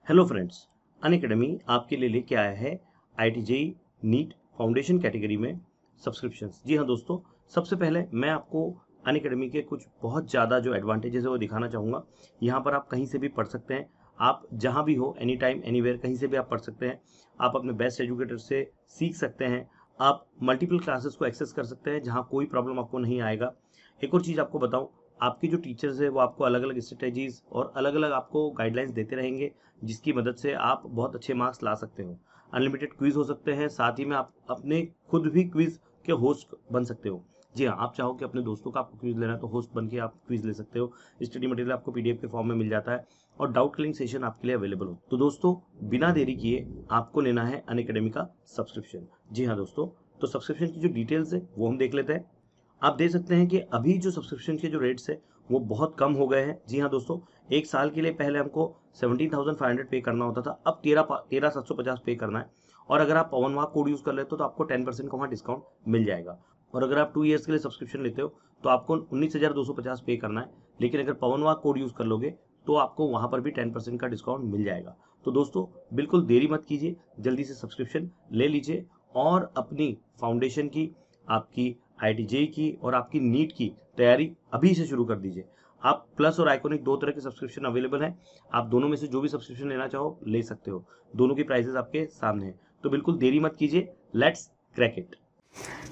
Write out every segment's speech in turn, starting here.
Hello friends, Unacademy आपके लिए लेके आया है IIT JEE NEET foundation category में सब्सक्रिप्शंस। जी हाँ दोस्तों, सबसे पहले मैं आपको अनअकैडमी के कुछ बहुत ज़्यादा जो एडवांटेजेस है वो दिखाना चाहूँगा। यहाँ पर आप कहीं से भी पढ़ सकते हैं, आप जहाँ भी हो, एनी टाइम एनीवेयर कहीं से भी आप पढ़ सकते हैं। आप अपने बेस्ट एजुकेटर से सीख सकते हैं, आप मल्टीपल क्लासेस को एक्सेस कर सकते हैं जहाँ कोई प्रॉब्लम आपको नहीं आएगा। एक और चीज़ आपको बताऊँ, आपके जो टीचर्स है वो आपको अलग अलग स्ट्रेटेजीज और अलग अलग आपको गाइडलाइंस देते रहेंगे, जिसकी मदद से आप बहुत अच्छे मार्क्स ला सकते हो। अनलिमिटेड क्विज हो सकते हैं, साथ ही में आप अपने खुद भी क्विज के होस्ट बन सकते हो। जी हाँ, आप चाहो कि अपने दोस्तों का आपको क्विज लेना है तो होस्ट बन के आप क्विज ले सकते हो। स्टडी मटेरियल आपको PDF के फॉर्म में मिल जाता है और डाउट क्लियरिंग सेशन आपके लिए अवेलेबल हो। तो दोस्तों, बिना देरी किए आपको लेना है अनअकैडमी का सब्सक्रिप्शन। जी हाँ दोस्तों, तो सब्सक्रिप्शन की जो डिटेल्स है वो हम देख लेते हैं। आप देख सकते हैं कि अभी जो सब्सक्रिप्शन के जो रेट्स है वो बहुत कम हो गए हैं। जी हाँ दोस्तों, एक साल के लिए पहले हमको 17,500 पे करना होता था, अब 13,750 पे करना है। और अगर आप पवन वाह कोड यूज कर लेते हो तो आपको 10% का वहाँ डिस्काउंट मिल जाएगा। और अगर आप 2 ईयर्स के लिए सब्सक्रिप्शन लेते हो तो आपको 19,250 पे करना है। लेकिन अगर पवन वाह कोड यूज कर लोगे तो आपको वहां पर भी 10% का डिस्काउंट मिल जाएगा। तो दोस्तों, बिल्कुल देरी मत कीजिए, जल्दी से सब्सक्रिप्शन ले लीजिए और अपनी फाउंडेशन की, आपकी IIT JEE की और आपकी नीट की तैयारी अभी से शुरू कर दीजिए। आप प्लस और आइकॉनिक दो तरह के सब्सक्रिप्शन अवेलेबल हैं। आप दोनों में से जो भी सब्सक्रिप्शन लेना चाहो ले सकते हो। दोनों की प्राइसेस आपके सामने हैं, तो बिल्कुल देरी मत कीजिए, let's crack it.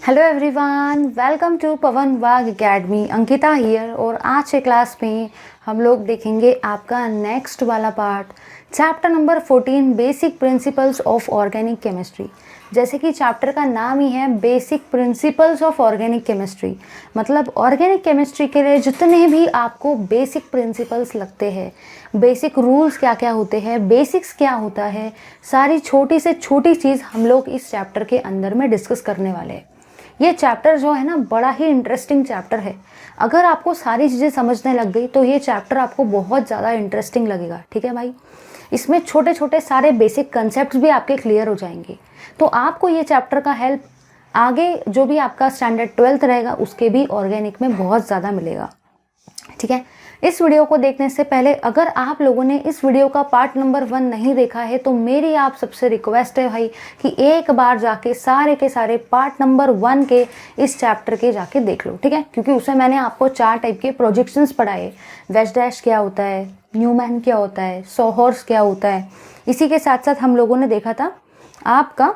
Hello everyone, welcome to Pawan Wagh academy. Ankita here. और आज के क्लास में हम लोग देखेंगे आपका नेक्स्ट वाला part, chapter number 14, basic principles of organic chemistry. जैसे कि चैप्टर का नाम ही है basic principles of organic chemistry, मतलब ऑर्गेनिक केमिस्ट्री के लिए जितने भी आपको बेसिक प्रिंसिपल्स लगते हैं, बेसिक रूल्स क्या क्या होते हैं, बेसिक्स क्या होता है, सारी छोटी से छोटी चीज़ हम लोग इस चैप्टर के अंदर में डिस्कस करने वाले हैं। ये चैप्टर जो है ना, बड़ा ही इंटरेस्टिंग चैप्टर है। अगर आपको सारी चीज़ें समझने लग गई तो ये चैप्टर आपको बहुत ज़्यादा इंटरेस्टिंग लगेगा। ठीक है भाई, इसमें छोटे छोटे सारे बेसिक कंसेप्ट्स भी आपके क्लियर हो जाएंगे। तो आपको ये चैप्टर का हेल्प आगे जो भी आपका स्टैंडर्ड 12th रहेगा उसके भी ऑर्गेनिक में बहुत ज़्यादा मिलेगा। ठीक है, इस वीडियो को देखने से पहले अगर आप लोगों ने इस वीडियो का पार्ट नंबर 1 नहीं देखा है तो मेरी आप सबसे रिक्वेस्ट है भाई कि एक बार जाके सारे के सारे पार्ट नंबर 1 के इस चैप्टर के जाके देख लो। ठीक है, क्योंकि उसमें मैंने आपको 4 टाइप के प्रोजेक्शंस पढ़ाए। वेज डैश क्या होता है, न्यूमैन क्या होता है, सोहर्स क्या होता है। इसी के साथ साथ हम लोगों ने देखा था आपका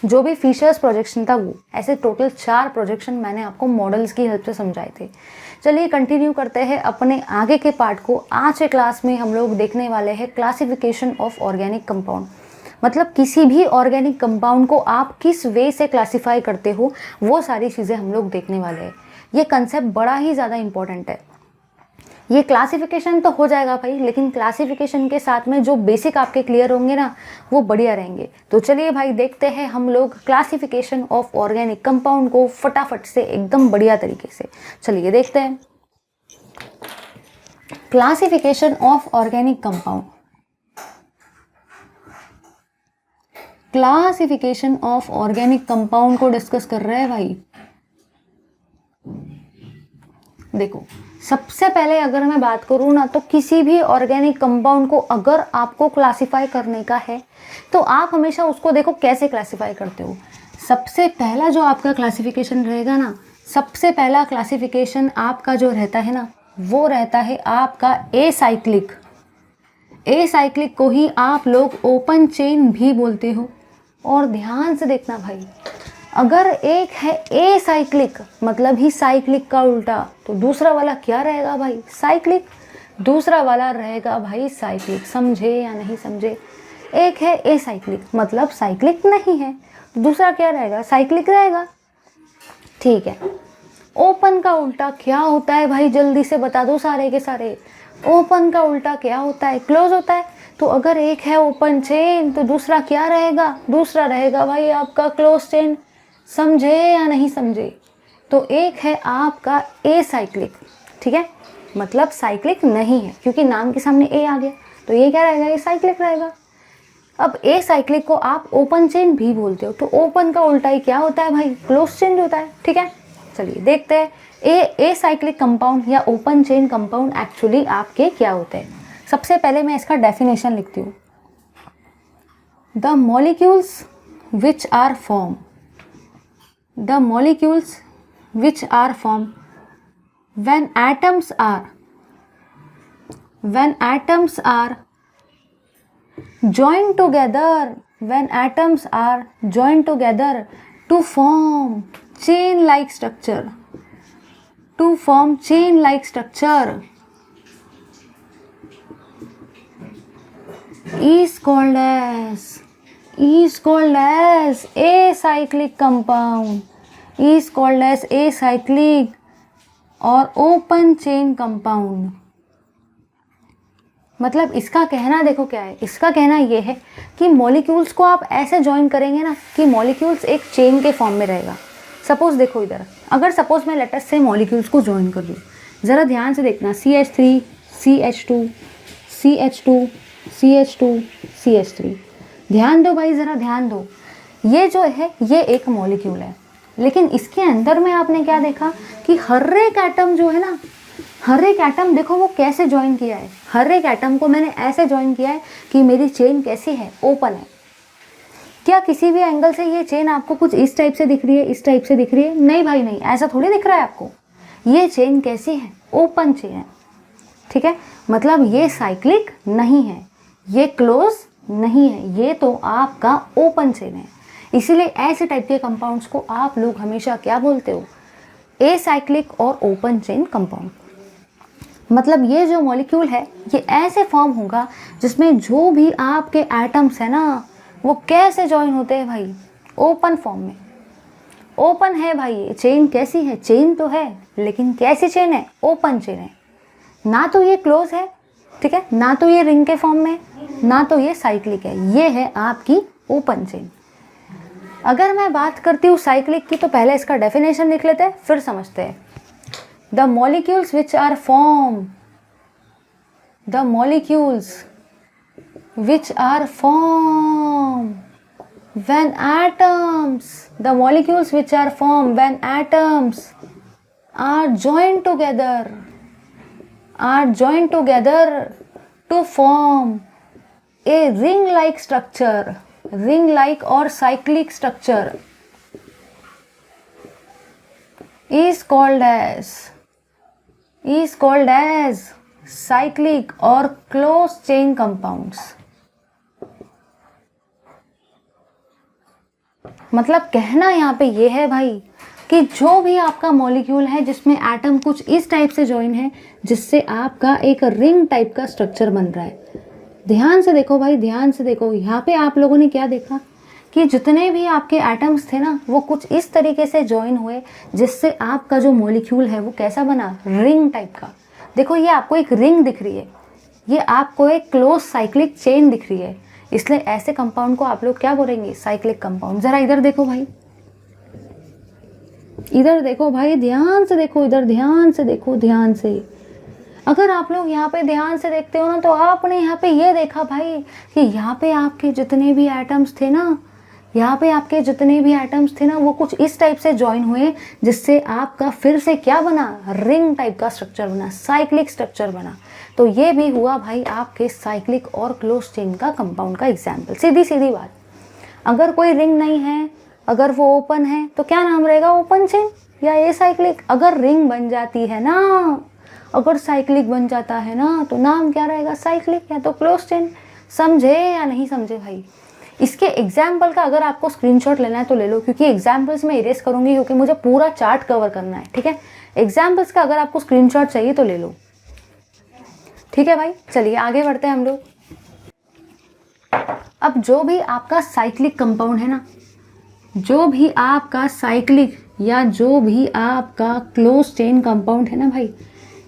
जो भी फीचर्स प्रोजेक्शन था, वो ऐसे टोटल 4 प्रोजेक्शन मैंने आपको मॉडल्स की हेल्प से समझाए थे। चलिए कंटिन्यू करते हैं अपने आगे के पार्ट को। आज के क्लास में हम लोग देखने वाले हैं क्लासिफिकेशन ऑफ ऑर्गेनिक कंपाउंड, मतलब किसी भी ऑर्गेनिक कंपाउंड को आप किस वे से क्लासीफाई करते हो, वो सारी चीज़ें हम लोग देखने वाले हैं। ये कंसेप्ट बड़ा ही ज़्यादा इंपॉर्टेंट है। ये क्लासिफिकेशन तो हो जाएगा भाई, लेकिन क्लासिफिकेशन के साथ में जो बेसिक आपके क्लियर होंगे ना, वो बढ़िया रहेंगे। तो चलिए भाई देखते हैं हम लोग क्लासिफिकेशन ऑफ ऑर्गेनिक कंपाउंड को फटाफट से, एकदम बढ़िया तरीके से। चलिए देखते हैं classification of organic compound. Classification of organic compound को डिस्कस कर रहे हैं भाई। देखो, सबसे पहले अगर मैं बात करूँ ना, तो किसी भी ऑर्गेनिक कंपाउंड को अगर आपको क्लासिफाई करने का है तो आप हमेशा उसको देखो कैसे क्लासिफाई करते हो। सबसे पहला जो आपका क्लासिफिकेशन रहेगा ना, सबसे पहला क्लासिफिकेशन आपका जो रहता है ना, वो रहता है आपका एसाइक्लिक। एसाइक्लिक को ही आप लोग ओपन चेन भी बोलते हो। और ध्यान से देखना भाई, अगर एक है एसाइक्लिक मतलब ही साइक्लिक का उल्टा, तो दूसरा वाला क्या रहेगा भाई? साइक्लिक। दूसरा वाला रहेगा भाई साइक्लिक। समझे या नहीं समझे? एक है एसाइक्लिक मतलब साइक्लिक नहीं है, तो दूसरा क्या रहेगा? साइक्लिक रहेगा। ठीक है, ओपन का उल्टा क्या होता है भाई? जल्दी से बता दो सारे के सारे। ओपन का उल्टा क्या होता है? क्लोज होता है। तो अगर एक है ओपन चेन तो दूसरा क्या रहेगा? दूसरा रहेगा भाई आपका क्लोज चेन। समझे या नहीं समझे? तो एक है आपका एसाइक्लिक। ठीक है, मतलब साइक्लिक नहीं है, क्योंकि नाम के सामने ए आ गया, तो ये क्या रहेगा? एसाइक्लिक रहेगा। अब एसाइक्लिक को आप ओपन चेन भी बोलते हो, तो ओपन का उल्टा ही क्या होता है भाई? क्लोज चेन होता है। ठीक है, चलिए देखते हैं एसाइक्लिक कंपाउंड या ओपन चेन कंपाउंड एक्चुअली आपके क्या होते हैं। सबसे पहले मैं इसका डेफिनेशन लिखती हूँ। The molecules which are formed, the molecules which are formed when atoms are joined together, when atoms are joined together to form chain like structure, to form chain like structure is called as acyclic compound, is called as acyclic और open chain compound. मतलब इसका कहना देखो क्या है, इसका कहना ये है कि मॉलिक्यूल्स को आप ऐसे ज्वाइन करेंगे ना कि मॉलिक्यूल्स एक चेन के फॉर्म में रहेगा। सपोज देखो इधर, अगर सपोज मैं लेटर से मॉलिक्यूल्स को ज्वाइन कर दूँ, ज़रा ध्यान से देखना, CH3 CH2 CH2 CH2 CH3, ध्यान दो भाई, ज़रा ध्यान दो। ये जो है ये एक मॉलिक्यूल है, लेकिन इसके अंदर में आपने क्या देखा कि हर एक एटम जो है ना, हर एक एटम देखो वो कैसे ज्वाइन किया है। हर एक एटम को मैंने ऐसे ज्वाइन किया है कि मेरी चेन कैसी है, ओपन है। क्या किसी भी एंगल से ये चेन आपको कुछ इस टाइप से दिख रही है, इस टाइप से दिख रही है? नहीं भाई नहीं, ऐसा थोड़ी दिख रहा है आपको। ये चेन कैसी है, ओपन चेन है, ठीक है। मतलब ये साइक्लिक नहीं है, ये क्लोज नहीं है, ये तो आपका ओपन चेन है। इसीलिए ऐसे टाइप के कंपाउंड्स को आप लोग हमेशा क्या बोलते हो, एसाइक्लिक और ओपन चेन कंपाउंड। मतलब ये जो मॉलिक्यूल है ये ऐसे फॉर्म होगा जिसमें जो भी आपके एटम्स है ना वो कैसे ज्वाइन होते हैं भाई, ओपन फॉर्म में। ओपन है भाई, ये चेन कैसी है, चेन तो है लेकिन कैसी चेन है, ओपन चेन है। ना तो ये क्लोज है, ठीक है, ना तो ये रिंग के फॉर्म में, ना तो ये साइक्लिक है, ये है आपकी ओपन चेन। अगर मैं बात करती हूँ साइक्लिक की तो पहले इसका डेफिनेशन लिख लेते हैं फिर समझते हैं। The molecules which are form, the molecules which are form when atoms, the molecules which are formed when atoms are joined together to form a ring-like structure, ring-like or cyclic structure is called as cyclic or closed chain compounds। मतलब कहना यहाँ पे ये है भाई कि जो भी आपका मॉलिक्यूल है जिसमें एटम कुछ इस टाइप से ज्वाइन है जिससे आपका एक रिंग टाइप का स्ट्रक्चर बन रहा है। ध्यान से देखो भाई, ध्यान से देखो, यहाँ पे आप लोगों ने क्या देखा कि जितने भी आपके एटम्स थे ना वो कुछ इस तरीके से ज्वाइन हुए जिससे आपका जो मॉलिक्यूल है वो कैसा बना, रिंग टाइप का। देखो ये आपको एक रिंग दिख रही है, ये आपको एक क्लोज साइक्लिक चेन दिख रही है, इसलिए ऐसे कंपाउंड को आप लोग क्या बोलेंगे, साइक्लिक कंपाउंड। जरा इधर देखो भाई, इधर देखो भाई, ध्यान से देखो, इधर ध्यान से देखो, ध्यान से। अगर आप लोग यहाँ पे ध्यान से देखते हो ना तो आपने यहाँ पे ये देखा भाई कि यहाँ पे आपके जितने भी एटम्स थे ना, यहाँ पे आपके जितने भी एटम्स थे ना वो कुछ इस टाइप से ज्वाइन हुए जिससे आपका फिर से क्या बना, रिंग टाइप का स्ट्रक्चर बना, साइक्लिक स्ट्रक्चर बना। तो ये भी हुआ भाई आपके साइक्लिक और क्लोज चेन का कंपाउंड का एग्जाम्पल। सीधी सीधी बात, अगर कोई रिंग नहीं है, अगर वो ओपन है तो क्या नाम रहेगा, ओपन चेन या ये साइक्लिक। अगर रिंग बन जाती है ना, अगर साइक्लिक बन जाता है ना तो नाम क्या रहेगा, साइक्लिक या तो क्लोज चेन। समझे या नहीं समझे भाई? इसके एग्जाम्पल का अगर आपको स्क्रीनशॉट लेना है तो ले लो, क्योंकि एग्जाम्पल्स में इरेज करूंगी क्योंकि मुझे पूरा चार्ट कवर करना है, ठीक है। एग्जाम्पल्स का अगर आपको स्क्रीनशॉट चाहिए तो ले लो, ठीक है भाई। चलिए आगे बढ़ते हैं हम लोग। अब जो भी आपका साइक्लिक कंपाउंड है ना, जो भी आपका साइक्लिक या जो भी आपका क्लोज चेन कंपाउंड है ना भाई,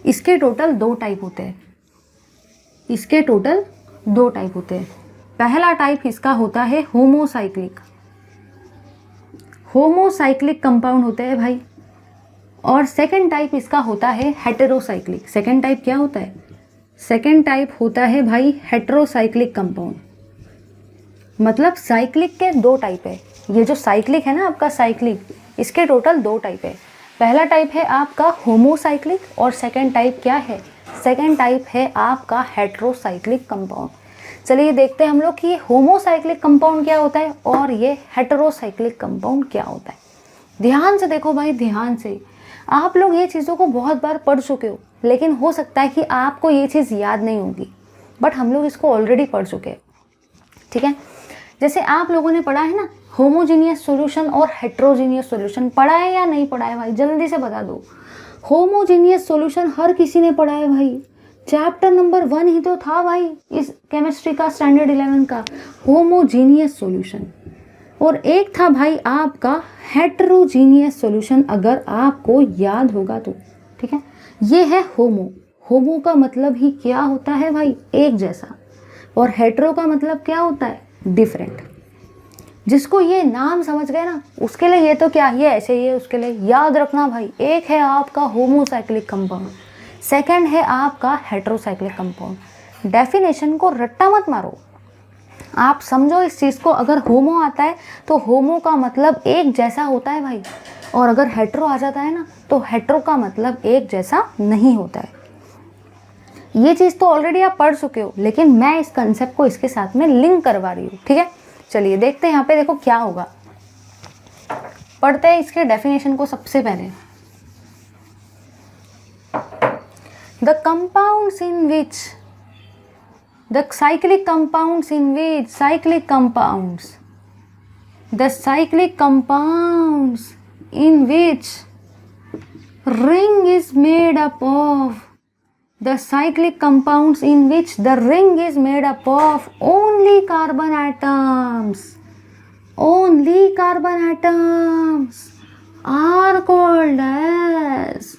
इसके टोटल 2 टाइप होते हैं, इसके टोटल 2 टाइप होते हैं। पहला टाइप इसका होता है होमोसाइक्लिक, होमोसाइक्लिक कंपाउंड होते हैं भाई। और सेकंड टाइप इसका होता है हेटेरोसाइक्लिक। सेकंड टाइप क्या होता है, सेकंड टाइप होता है भाई हेटेरोसाइक्लिक कंपाउंड। मतलब साइक्लिक के 2 टाइप है। ये जो साइक्लिक है ना आपका साइक्लिक, इसके टोटल 2 टाइप है। पहला टाइप है आपका होमोसाइक्लिक और सेकंड टाइप क्या है, सेकंड टाइप है आपका हेटेरोसाइक्लिक कंपाउंड। चलिए देखते हैं हम लोग कि ये होमोसाइक्लिक कंपाउंड क्या होता है और ये हेटेरोसाइक्लिक कंपाउंड क्या होता है। ध्यान से देखो भाई, ध्यान से। आप लोग ये चीज़ों को बहुत बार पढ़ चुके हो, लेकिन हो सकता है कि आपको ये चीज़ याद नहीं होगी, बट हम लोग इसको ऑलरेडी पढ़ चुके हैं, ठीक है। जैसे आप लोगों ने पढ़ा है ना होमोजीनियस सॉल्यूशन और हेट्रोजीनियस सॉल्यूशन, पढ़ा है या नहीं पढ़ा है भाई, जल्दी से बता दो। होमोजीनियस सॉल्यूशन हर किसी ने पढ़ा है भाई, चैप्टर नंबर 1 ही तो था भाई इस केमिस्ट्री का, स्टैंडर्ड 11 का, होमोजीनियस सॉल्यूशन। और एक था भाई आपका हेट्रोजीनियस सॉल्यूशन, अगर आपको याद होगा तो, ठीक है। ये है होमो। होमो का मतलब ही क्या होता है भाई, एक जैसा, और हेट्रो का मतलब क्या होता है, डिफरेंट। जिसको ये नाम समझ गए ना, उसके लिए ये तो क्या, ये ऐसे ही है, उसके लिए याद रखना भाई। एक है आपका होमोसाइक्लिक कंपाउंड, सेकंड है आपका हेट्रोसाइक्लिक कंपाउंड। डेफिनेशन को रट्टा मत मारो, आप समझो इस चीज़ को। अगर होमो आता है तो होमो का मतलब एक जैसा होता है भाई, और अगर हेट्रो आ जाता है ना तो हेट्रो का मतलब एक जैसा नहीं होता है। ये चीज़ तो ऑलरेडी आप पढ़ चुके हो, लेकिन मैं इस कंसेप्ट को इसके साथ में लिंक करवा रही हूँ, ठीक है। चलिए देखते हैं यहाँ पे, देखो क्या होगा। पढ़ते हैं इसके डेफिनेशन को सबसे पहले। The compounds in which the cyclic compounds in which cyclic compounds in which ring is made up of the cyclic compounds in which the ring is made up of only carbon atoms are called as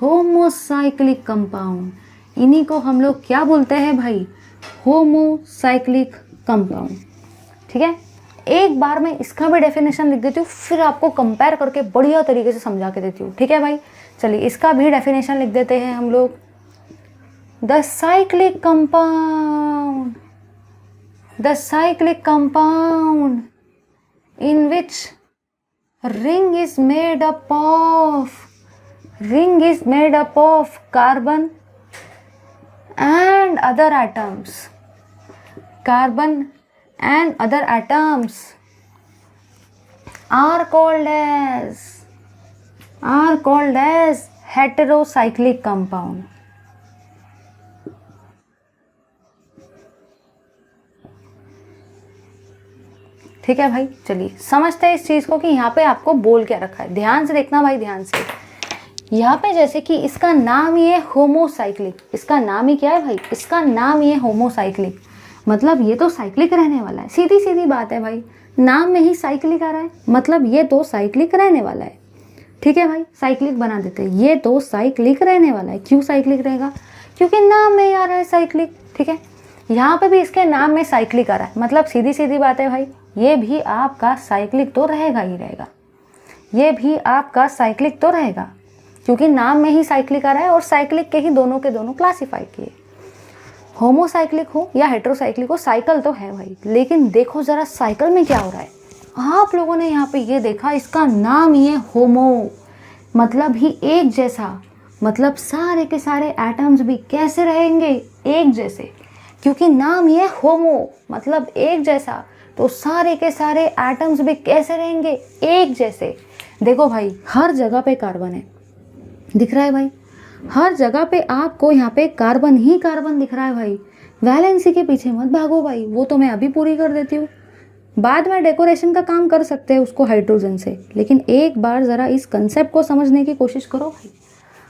homocyclic compound। इन्हीं को हम लोग क्या बोलते हैं भाई, homocyclic compound, ठीक है। एक बार मैं इसका भी डेफिनेशन लिख देती हूँ, फिर आपको कंपेयर करके बढ़िया तरीके से समझा के देती हूँ, ठीक है भाई। चलिए इसका भी डेफिनेशन लिख देते हैं हम लोग। The cyclic compound in which ring is made up of carbon and other atoms are called as heterocyclic compound। ठीक है भाई, चलिए समझते हैं इस चीज को कि यहाँ पे आपको बोल क्या रखा है। ध्यान से देखना भाई, ध्यान से। यहाँ पे जैसे कि इसका नाम ही है होमोसाइक्लिक, इसका नाम ही क्या है भाई, इसका नाम ही है होमोसाइक्लिक, मतलब ये तो साइक्लिक रहने वाला है। सीधी सीधी बात है भाई, नाम में ही साइक्लिक आ रहा है, मतलब ये तो साइक्लिक रहने वाला है, ठीक है भाई। साइक्लिक बना देते हैं, ये तो साइक्लिक रहने वाला है। क्यों साइक्लिक रहेगा, क्योंकि नाम में ही आ रहा है साइक्लिक, ठीक है। यहाँ पे भी इसके नाम में साइक्लिक आ रहा है, मतलब सीधी सीधी बात है भाई, ये भी आपका साइक्लिक तो रहेगा ही रहेगा, ये भी आपका साइक्लिक तो रहेगा, क्योंकि नाम में ही साइक्लिक आ रहा है, और साइक्लिक के ही दोनों के दोनों क्लासिफाई किए। होमोसाइक्लिक हो या हेट्रोसाइक्लिक हो, साइकिल तो है भाई। लेकिन देखो जरा साइकिल में क्या हो रहा है। आप लोगों ने यहाँ पे ये देखा, इसका नाम ही है होमो, मतलब ही एक जैसा, मतलब सारे के सारे एटम्स भी कैसे रहेंगे, एक जैसे, क्योंकि नाम ये होमो मतलब एक जैसा, तो सारे के सारे एटम्स भी कैसे रहेंगे, एक जैसे। देखो भाई हर जगह पे कार्बन है, दिख रहा है भाई, हर जगह पे आपको यहाँ पे कार्बन ही कार्बन दिख रहा है भाई। वैलेंसी के पीछे मत भागो भाई, वो तो मैं अभी पूरी कर देती हूँ, बाद में डेकोरेशन का काम कर सकते हैं उसको हाइड्रोजन से। लेकिन एक बार ज़रा इस कंसेप्ट को समझने की कोशिश करो भाई,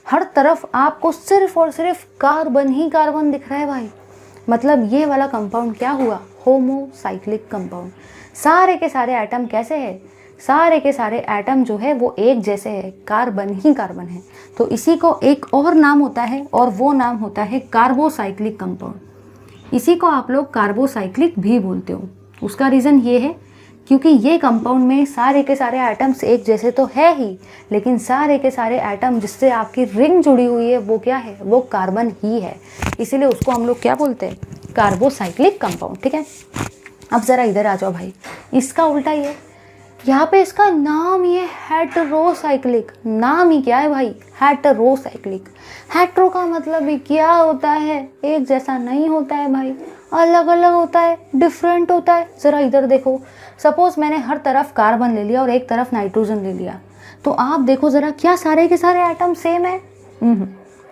हर तरफ आपको सिर्फ और सिर्फ कार्बन ही कार्बन दिख रहा है भाई, मतलब ये वाला कंपाउंड क्या हुआ, होमोसाइक्लिक कंपाउंड। सारे के सारे एटम कैसे है, सारे के सारे एटम जो है वो एक जैसे है, कार्बन ही कार्बन है। तो इसी को एक और नाम होता है, और वो नाम होता है कार्बोसाइक्लिक कंपाउंड। इसी को आप लोग कार्बोसाइक्लिक भी बोलते हो। उसका रीज़न ये है क्योंकि ये कंपाउंड में सारे के सारे एटम्स एक जैसे तो है ही, लेकिन सारे के सारे एटम जिससे आपकी रिंग जुड़ी हुई है वो क्या है, वो कार्बन ही है। इसीलिए उसको हम लोग क्या बोलते हैं, कार्बोसाइक्लिक कंपाउंड, ठीक है। अब ज़रा इधर आ जाओ भाई, इसका उल्टा ही है, यहाँ पे इसका नाम ये हेटेरोसाइक्लिक, नाम ही क्या है भाई, हेटेरोसाइक्लिक। हेटेरो का मतलब भी क्या होता है, एक जैसा नहीं होता है भाई, अलग अलग होता है, डिफरेंट होता है। ज़रा इधर देखो, सपोज मैंने हर तरफ कार्बन ले लिया और एक तरफ नाइट्रोजन ले लिया, तो आप देखो ज़रा, क्या सारे के सारे एटम सेम है?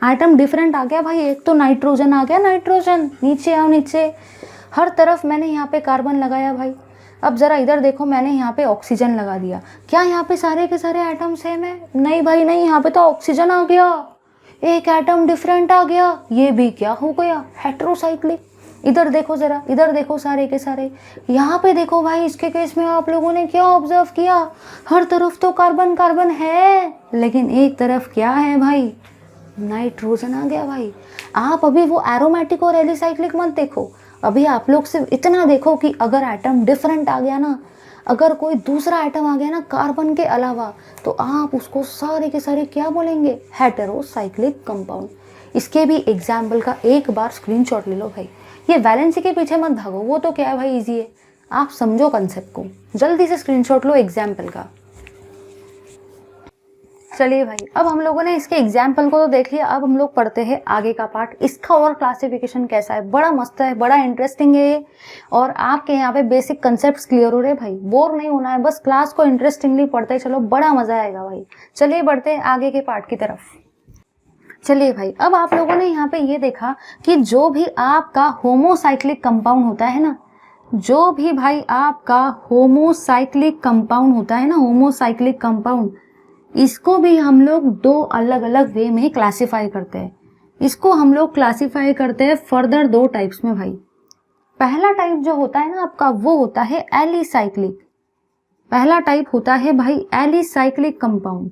एटम डिफरेंट आ गया भाई। एक तो नाइट्रोजन आ गया, नाइट्रोजन, नीचे आओ नीचे। हर तरफ मैंने यहाँ पे कार्बन लगाया भाई। अब ज़रा इधर देखो, मैंने यहाँ पे ऑक्सीजन लगा दिया। क्या यहाँ पे सारे के सारे एटम सेम है? नहीं भाई नहीं, यहाँ पे तो ऑक्सीजन आ गया, एक एटम डिफरेंट आ गया। ये भी क्या हो गया? हेटेरोसाइक्लिक। इधर देखो ज़रा, इधर देखो सारे के सारे। यहाँ पे देखो भाई, इसके केस में आप लोगों ने क्या ऑब्जर्व किया? हर तरफ तो कार्बन कार्बन है, लेकिन एक तरफ क्या है भाई? नाइट्रोजन आ गया भाई। आप अभी वो एरोमेटिक और एलिसाइक्लिक मत देखो, अभी आप लोग सिर्फ इतना देखो कि अगर एटम डिफरेंट आ गया ना, अगर कोई दूसरा एटम आ गया ना कार्बन के अलावा, तो आप उसको सारे के सारे क्या बोलेंगे? Heterocyclic compound. इसके भी एग्जाम्पल का एक बार स्क्रीनशॉट ले लो भाई। ये वैलेंसी के पीछे मत भागो, वो तो क्या है भाई, इजी है, आप समझो कंसेप्ट को। जल्दी से स्क्रीनशॉट लो एग्जाम्पल का। चलिए भाई, अब हम लोगों ने इसके एग्जाम्पल को तो देख लिया, अब हम लोग पढ़ते हैं आगे का पार्ट। इसका और क्लासिफिकेशन कैसा है, बड़ा मस्त है, बड़ा इंटरेस्टिंग है ये। और आपके यहाँ पे बेसिक कंसेप्ट्स क्लियर हो रहे हैं भाई, बोर नहीं होना है, बस क्लास को इंटरेस्टिंगली पढ़ते चलो, बड़ा मजा आएगा भाई। चलिए बढ़ते हैं आगे के पार्ट की तरफ। चलिए भाई, अब आप लोगों ने यहाँ पे ये देखा कि जो भी आपका होमोसाइक्लिक कंपाउंड होता है ना, जो भी भाई आपका होमोसाइक्लिक कंपाउंड होता है ना, होमोसाइक्लिक कंपाउंड, इसको भी हम लोग दो अलग अलग वे में क्लासिफाई करते हैं। इसको हम लोग क्लासिफाई करते हैं फर्दर दो टाइप्स में भाई। पहला टाइप जो होता है ना आपका, वो होता है एलिसाइक्लिक। पहला टाइप होता है भाई एलिसाइक्लिक कंपाउंड,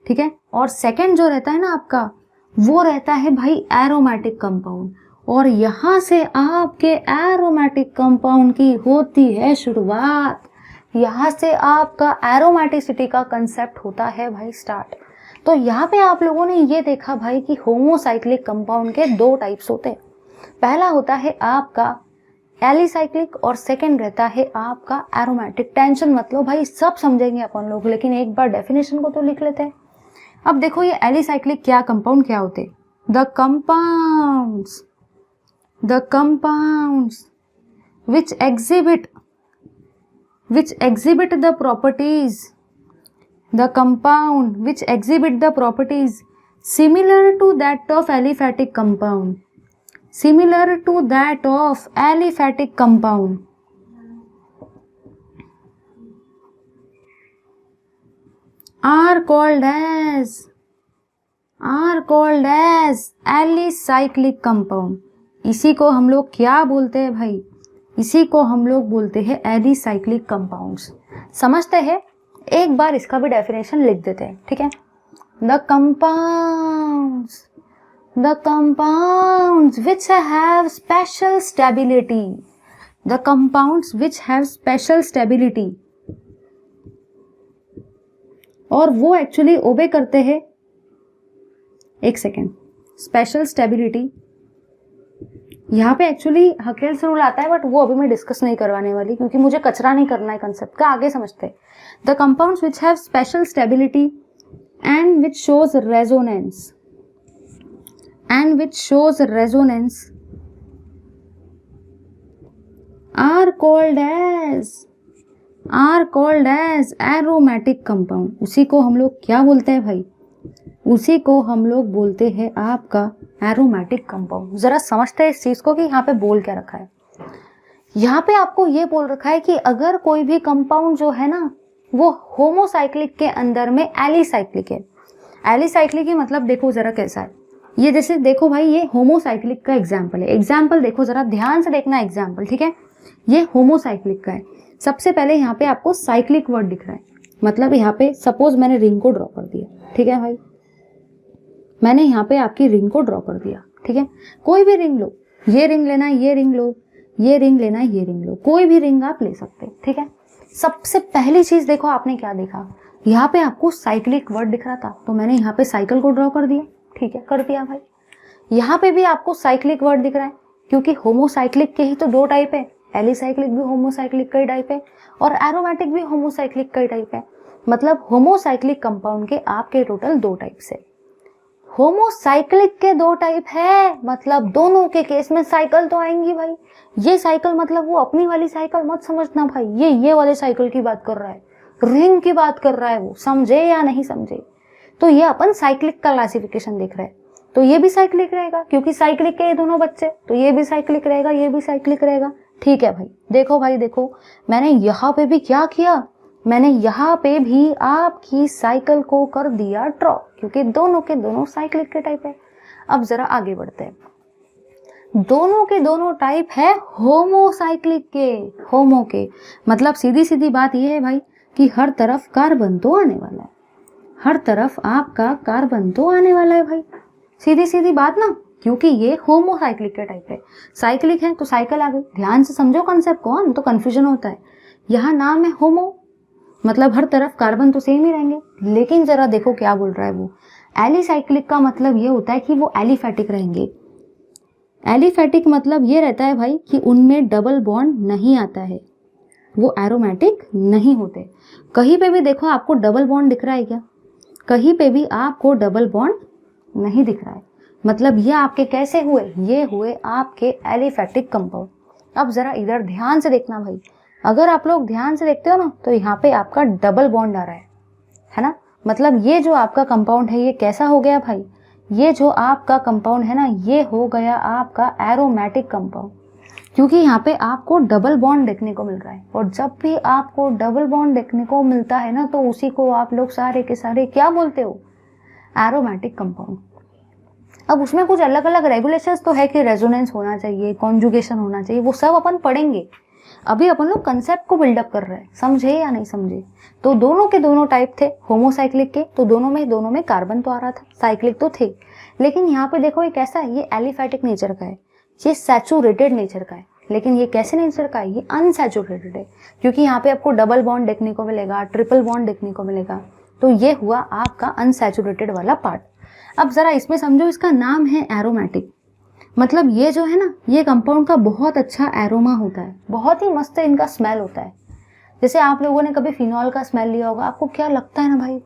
ठीक है। और सेकंड जो रहता है ना आपका, वो रहता है भाई एरोमेटिक कंपाउंड। और यहां से आपके एरोमेटिक कंपाउंड की होती है शुरुआत। यहाँ से आपका एरोमेटिसिटी का कंसेप्ट होता है भाई स्टार्ट। तो यहाँ पे आप लोगों ने ये देखा भाई कि होमोसाइक्लिक कंपाउंड के दो टाइप्स होते हैं। पहला होता है आपका एलिसाइक्लिक और सेकंड रहता है आपका एरोमेटिक। टेंशन मत लो भाई, सब समझेंगे अपन लोग, लेकिन एक बार डेफिनेशन को तो लिख लेते हैं। अब देखो ये एलिसाइक्लिक क्या कंपाउंड क्या होते हैं? The compounds which exhibit the properties, the compound which exhibit the properties similar to that of aliphatic compound, are called as alicyclic compound. इसी को हम लोग क्या बोलते हैं भाई? इसी को हम लोग बोलते हैं एलिसाइक्लिक कंपाउंड्स। समझते हैं, एक बार इसका भी डेफिनेशन लिख देते हैं, ठीक है। The compounds which have special stability, the compounds which have special stability, और वो एक्चुअली ओबे करते हैं, एक सेकेंड, स्पेशल स्टेबिलिटी यहाँ पे एक्चुअली हकेल से रूल आता है, बट वो अभी मैं डिस्कस नहीं करवाने वाली, क्योंकि मुझे कचरा नहीं करना है कंसेप्ट का, आगे समझते हैं। The compounds which have special stability and which shows resonance are called as aromatic compound. उसी को हम लोग क्या बोलते हैं भाई? उसी को हम लोग बोलते हैं आपका एरोमेटिक कंपाउंड। जरा समझते हैं इस चीज को कि यहाँ पे बोल क्या रखा है। यहाँ पे आपको ये बोल रखा है कि अगर कोई भी कंपाउंड जो है ना, वो होमोसाइक्लिक के अंदर में एलिसाइक्लिक है। एलिसाइक्लिक की मतलब देखो जरा कैसा है, ये जैसे देखो भाई, ये होमोसाइक्लिक का एग्जाम्पल है। एग्जाम्पल देखो जरा, ध्यान से देखना एग्जाम्पल, ठीक है। ये होमोसाइक्लिक का है। सबसे पहले यहाँ पे आपको साइक्लिक वर्ड दिख रहा है, मतलब यहाँ पे सपोज मैंने रिंग को ड्रॉ कर दिया, ठीक है भाई, मैंने यहाँ पे आपकी रिंग को ड्रॉ कर दिया, ठीक है। कोई भी रिंग लो, ये रिंग लेना है, ये रिंग लो, ये रिंग लेना है, ये रिंग लो, कोई भी रिंग आप ले सकते हैं, ठीक है। सबसे पहली चीज देखो, आपने क्या देखा, यहाँ पे आपको साइक्लिक वर्ड दिख रहा था, तो मैंने यहाँ पे साइकिल को ड्रॉ कर दिया, ठीक है, कर दिया भाई। यहाँ पे भी आपको साइक्लिक वर्ड दिख रहा है, क्योंकि होमोसाइक्लिक के ही तो दो टाइप है, एलिसाइक्लिक भी होमोसाइक्लिक का ही टाइप है और एरोमेटिक भी होमोसाइक्लिक का ही टाइप है। मतलब होमोसाइक्लिक कंपाउंड के आपके टोटल दो टाइप्स है, होमोसाइक्लिक के 2 टाइप है, मतलब दोनों के केस में साइकिल तो आएंगी भाई। ये साइकिल मतलब वो अपनी वाली साइकिल मत समझना भाई, ये वाले साइकिल की बात कर रहा है, रिंग की बात कर रहा है वो, समझे या नहीं समझे। तो ये अपन साइक्लिक का क्लासिफिकेशन देख रहे हैं, तो ये भी साइक्लिक रहेगा क्योंकि साइक्लिक के ये दोनों बच्चे, तो ये भी साइक्लिक रहेगा, ये भी साइक्लिक रहेगा। ठीक है भाई, देखो भाई देखो, मैंने यहाँ पे भी क्या किया, मैंने यहाँ पे भी आपकी साइकिल को कर दिया ड्रॉ, क्योंकि दोनों के दोनों साइक्लिक के टाइप है। अब जरा आगे बढ़ते हैं, दोनों के दोनों टाइप है होमोसाइक्लिक के, होमो के मतलब सीधी सीधी बात यह है भाई कि हर तरफ कार्बन तो आने वाला है, हर तरफ आपका कार्बन तो आने वाला है भाई, सीधी सीधी बात ना, क्योंकि ये होमोसाइक्लिक के टाइप है। साइक्लिक है तो साइकिल आ गई, ध्यान से समझो कंसेप्ट को, तो कंफ्यूजन होता है। यहाँ नाम है होमो, मतलब हर तरफ कार्बन तो सेम ही रहेंगे, लेकिन जरा देखो क्या बोल रहा है वो। एलिसाइक्लिक का मतलब ये होता है कि वो एलिफैटिक रहेंगे। एलिफैटिक मतलब ये रहता है भाई कि उनमें डबल बॉन्ड नहीं आता है, वो एरोमेटिक नहीं होते। कहीं पे भी देखो आपको डबल बॉन्ड दिख रहा है क्या? कहीं पे भी आपको डबल बॉन्ड नहीं दिख रहा है, मतलब ये आपके कैसे हुए? ये हुए आपके एलिफैटिक कंपाउंड। अब जरा इधर ध्यान से देखना भाई, अगर आप लोग ध्यान से देखते हो ना तो यहाँ पे आपका डबल बॉन्ड आ रहा है ना, मतलब ये जो आपका कंपाउंड है ये कैसा हो गया भाई? ये जो आपका कंपाउंड है ना ये हो गया आपका एरोमेटिक कंपाउंड, क्योंकि यहाँ पे आपको डबल बॉन्ड देखने को मिल रहा है। और जब भी आपको डबल बॉन्ड देखने को मिलता है ना तो उसी को आप लोग सारे के सारे क्या बोलते हो? Aromatic compound. अब उसमें कुछ अलग अलग रेगुलेशंस तो है कि रेजोनेंस होना चाहिए, कॉन्जुगेशन होना चाहिए, वो सब अपन पढ़ेंगे। अभी अपन लोग कंसेप्ट को बिल्डअप कर रहे हैं, समझे या नहीं समझे। तो दोनों के दोनों टाइप थे होमोसाइक्लिक के, तो दोनों में कार्बन तो आ रहा था, साइक्लिक तो थे। लेकिन यहाँ पे देखो ये कैसा है, ये एलिफैटिक नेचर का है, ये सैचुरेटेड नेचर का है। लेकिन ये कैसे नेचर का है? ये अनसैचुरेटेड है, क्योंकि यहाँ पे आपको डबल बॉन्ड देखने को मिलेगा, ट्रिपल बॉन्ड देखने को मिलेगा। तो ये हुआ आपका अनसैचुरेटेड वाला पार्ट। अब जरा इसमें समझो, इसका नाम है एरोमेटिक, मतलब ये जो है ना ये कंपाउंड का बहुत अच्छा एरोमा होता है, बहुत ही मस्त इनका स्मेल होता है। जैसे आप लोगों ने कभी फिनॉल का स्मेल लिया होगा, आपको क्या लगता है ना भाई,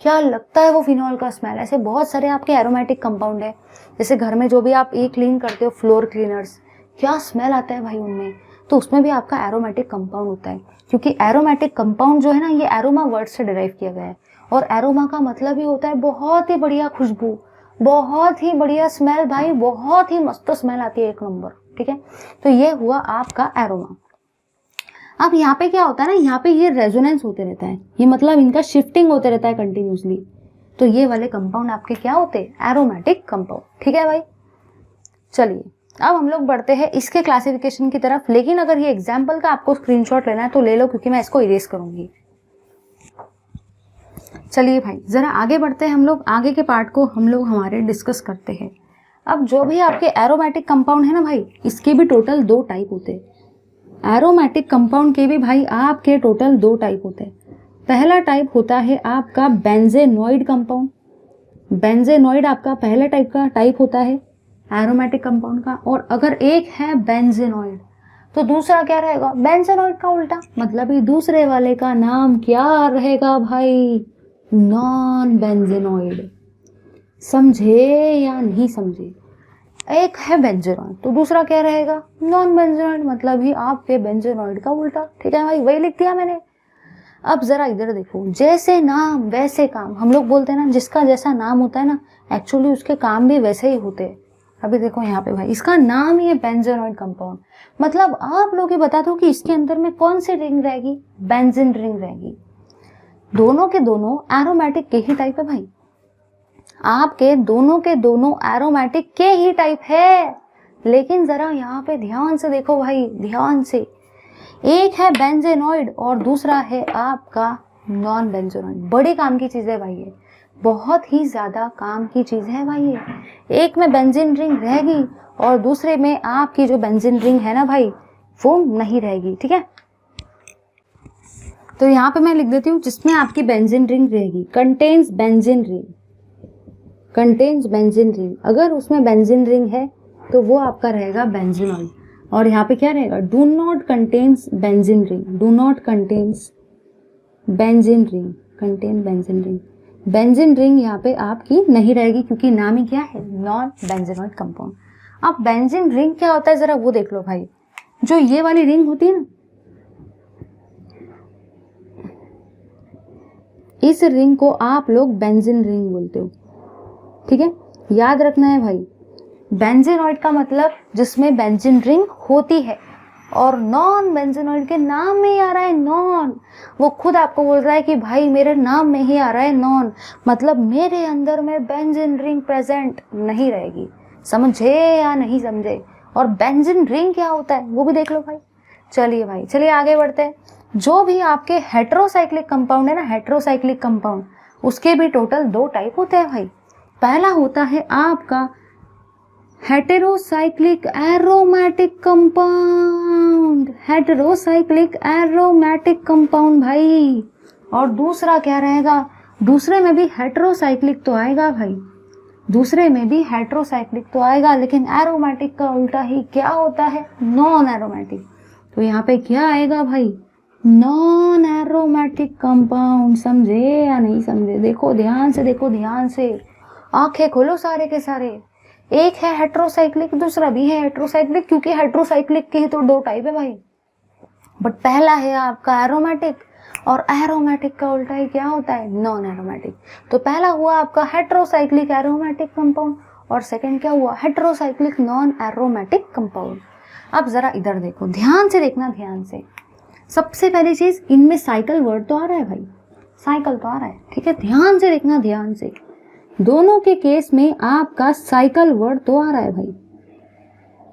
क्या लगता है वो फिनॉल का स्मेल। ऐसे बहुत सारे आपके एरोमेटिक कंपाउंड है, जैसे घर में जो भी आप क्लीन करते हो, फ्लोर क्लीनर्स, क्या स्मेल आता है भाई उनमें, तो उसमें भी आपका एरोमेटिक कंपाउंड होता है। क्योंकि एरोमेटिक कंपाउंड जो है ना ये एरोमा वर्ड से डिराइव किया गया है, और एरोमा का मतलब ही होता है बहुत ही बढ़िया खुशबू, बहुत ही बढ़िया स्मेल भाई, बहुत ही मस्त स्मेल आती है, एक नंबर। ठीक है, तो ये हुआ आपका एरोमा। अब यहाँ पे क्या होता है ना, यहाँ पे ये रेजोनेंस होते रहता है, ये मतलब इनका शिफ्टिंग होते रहता है कंटिन्यूसली। तो ये वाले कंपाउंड आपके क्या होते हैं? Aromatic compound. ठीक है भाई, चलिए अब हम लोग बढ़ते हैं इसके क्लासिफिकेशन की तरफ। लेकिन अगर ये एग्जाम्पल का आपको स्क्रीनशॉट लेना है तो ले लो, क्योंकि मैं इसको इरेज करूंगी। चलिए भाई जरा आगे बढ़ते हैं, हम लोग आगे के पार्ट को हम लोग हमारे डिस्कस करते हैं। अब जो भी आपके एरोमेटिक कंपाउंड है ना भाई, इसके भी टोटल 2 टाइप होते हैं। एरोमेटिक कंपाउंड के भी भाई आपके टोटल 2 टाइप होते हैं। पहला टाइप होता है आपका बेंजेनॉइड कंपाउंड। बेंजेनॉइड आपका पहला टाइप का टाइप होता है एरोमेटिक कंपाउंड का। और अगर एक है बेंजेनॉइड तो दूसरा क्या रहेगा? बेंजेनॉइड का उल्टा, मतलब ये दूसरे वाले का नाम क्या रहेगा भाई? Non benzenoid. समझे या नहीं समझे? एक है बेंजेनॉइड तो दूसरा क्या रहेगा? नॉन बेंजेनॉइड, मतलब ही आपके बेंजेनॉइड का उल्टा। ठीक है भाई, वही लिख दिया मैंने। अब जरा इधर देखो, जैसे नाम वैसे काम, हम लोग बोलते हैं ना जिसका जैसा नाम होता है ना, एक्चुअली उसके काम भी वैसे ही होते हैं। अभी देखो यहाँ पे भाई, इसका नाम ही है बेंजेनॉइड कंपाउंड, मतलब आप लोग ये बता दो कि इसके अंदर में कौन सी रिंग रहेगी? बेंजीन रिंग रहेगी। दोनों के दोनों एरोमेटिक के ही टाइप है भाई, आपके दोनों के दोनों एरोमेटिक के ही टाइप है। लेकिन जरा यहाँ पे ध्यान से देखो भाई, ध्यान से, एक है बेंजेनॉइड और दूसरा है आपका नॉन बेंजेनॉइड। बड़े काम की चीज है भाई, ये बहुत ही ज्यादा काम की चीज है भाई। ये एक में बेंजीन रिंग रहेगी और दूसरे में आपकी जो बेंजीन रिंग है ना भाई वो नहीं रहेगी। ठीक है, तो यहाँ पे मैं लिख देती हूँ जिसमें आपकी बेंजीन रिंग रहेगी, contains benzene ring, contains benzene ring. अगर उसमें बेंजीन रिंग है तो वो आपका रहेगा बेंजेनॉइड। और यहाँ पे क्या रहेगा? Do not contains benzene ring, do not contains benzene ring, contain benzene ring. Benzene ring यहाँ पे आपकी नहीं रहेगी क्योंकि नाम ही क्या है, नॉन बेंजीनॉइड कंपाउंड। अब बेंजीन रिंग क्या होता है जरा वो देख लो भाई। जो ये वाली रिंग होती है ना, इस रिंग को आप लोग बेंजीन रिंग बोलते हो, ठीक है। याद रखना है भाई, बेंजीनॉइड का मतलब जिसमें बेंजीन रिंग होती है, और नॉन बेंजीनॉइड के नाम में ही आ रहा है नॉन। वो खुद आपको बोल रहा है कि भाई मेरे नाम में ही आ रहा है नॉन, मतलब मेरे अंदर में बेंजीन रिंग प्रेजेंट नहीं रहेगी। समझे या नहीं समझे? और बेंजीन रिंग क्या होता है वो भी देख लो भाई। चलिए भाई, चलिए आगे बढ़ते हैं। जो भी आपके हेटेरोसाइक्लिक कंपाउंड है ना, हेटेरोसाइक्लिक कंपाउंड, उसके भी टोटल 2 टाइप होते हैं भाई। पहला होता है आपका heterocyclic aromatic compound, heterocyclic aromatic compound भाई। और दूसरा क्या रहेगा, दूसरे में भी हेटेरोसाइक्लिक तो आएगा भाई, दूसरे में भी हेटेरोसाइक्लिक तो आएगा, लेकिन एरोमेटिक का उल्टा ही क्या होता है, नॉन एरोमेटिक। तो यहाँ पे क्या आएगा भाई, नॉन एरोमेटिक कंपाउंड। समझे या नहीं समझे? देखो ध्यान से, देखो ध्यान से, आंखें खोलो सारे के सारे। एक है हेटेरोसाइक्लिक, दूसरा भी है हेटेरोसाइक्लिक, क्योंकि हेटेरोसाइक्लिक के ही तो 2 टाइप है भाई। बट पहला है आपका एरोमेटिक, और एरोमेटिक का उल्टा ही क्या होता है, नॉन एरोमेटिक। तो पहला हुआ आपका हेटेरोसाइक्लिक एरोमेटिक कंपाउंड, और सेकंड क्या हुआ, हेटेरोसाइक्लिक नॉन एरोमेटिक कंपाउंड। अब जरा इधर देखो, ध्यान से देखना, ध्यान से। सबसे पहली चीज, इनमें साइकिल वर्ड तो आ रहा है भाई, साइकिल तो आ रहा है, ठीक है। ध्यान से देखना, ध्यान से। दोनों के केस में आपका साइकिल वर्ड तो आ रहा है भाई,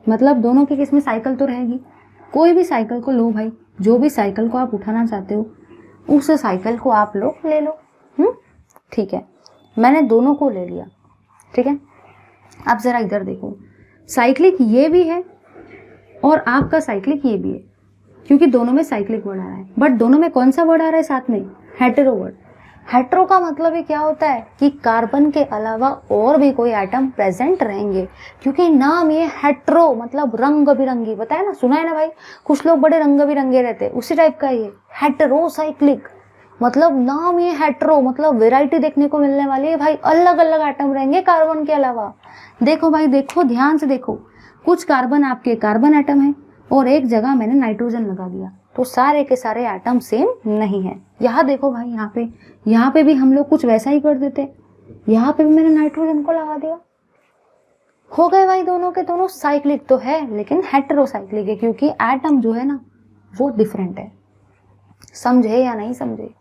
मतलब दोनों के केस में साइकिल तो रहेगी। कोई भी साइकिल को लो भाई, जो भी साइकिल को आप उठाना चाहते हो उस साइकिल को आप लोग ले लो। ठीक है, मैंने दोनों को ले लिया, ठीक है। अब जरा इधर देखो, साइक्लिक ये भी है और आपका साइक्लिक ये भी है, क्योंकि दोनों में साइक्लिक वर्ड आ रहा है। बट दोनों में कौन सा वर्ड आ रहा है साथ में, हेटेरो वर्ड। हेटेरो का मतलब ही क्या होता है कि कार्बन के अलावा और भी कोई एटम प्रेजेंट रहेंगे, क्योंकि नाम ये हेटेरो मतलब रंग बिरंगी, बताया ना, सुना है ना भाई, कुछ लोग बड़े रंग बिरंगे रहते हैं, उसी टाइप का ये हेटेरोसाइक्लिक मतलब नाम ये हेटेरो मतलब वैरायटी देखने को मिलने वाली है भाई, अलग अलग एटम रहेंगे कार्बन के अलावा। देखो भाई, देखो ध्यान से देखो, कुछ कार्बन आपके कार्बन एटम है और एक जगह मैंने नाइट्रोजन लगा दिया, तो सारे के सारे एटम सेम नहीं है। यहाँ देखो भाई, यहाँ पे भी हम लोग कुछ वैसा ही कर देते, यहाँ पे भी मैंने नाइट्रोजन को लगा दिया, हो गए भाई दोनों के दोनों साइक्लिक तो है लेकिन हेटेरोसाइक्लिक है, क्योंकि एटम जो है ना वो डिफरेंट है। समझे या नहीं समझे?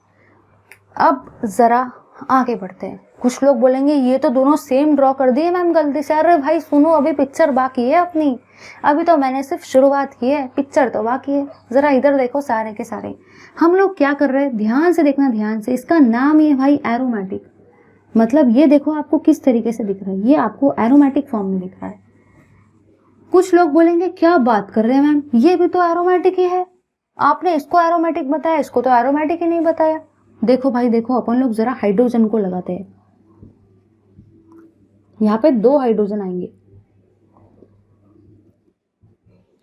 अब जरा आगे बढ़ते हैं। कुछ लोग बोलेंगे ये तो दोनों सेम ड्रॉ कर दिए मैम गलती से। अरे भाई सुनो, अभी पिक्चर बाकी है अपनी, अभी तो मैंने सिर्फ शुरुआत की है, पिक्चर तो बाकी है। जरा इधर देखो सारे के सारे, हम लोग क्या कर रहे हैं, ध्यान से देखना, ध्यान से। इसका नाम ये भाई एरोमेटिक, मतलब ये देखो आपको किस तरीके से दिख रहा है, ये आपको एरोमेटिक फॉर्म में दिख रहा है। कुछ लोग बोलेंगे क्या बात कर रहे हैं मैम, ये भी तो एरोमेटिक ही है, आपने इसको एरोमेटिक बताया, इसको तो एरोमेटिक ही नहीं बताया। देखो भाई देखो, अपन लोग जरा हाइड्रोजन को लगाते हैं, यहाँ पे 2 हाइड्रोजन आएंगे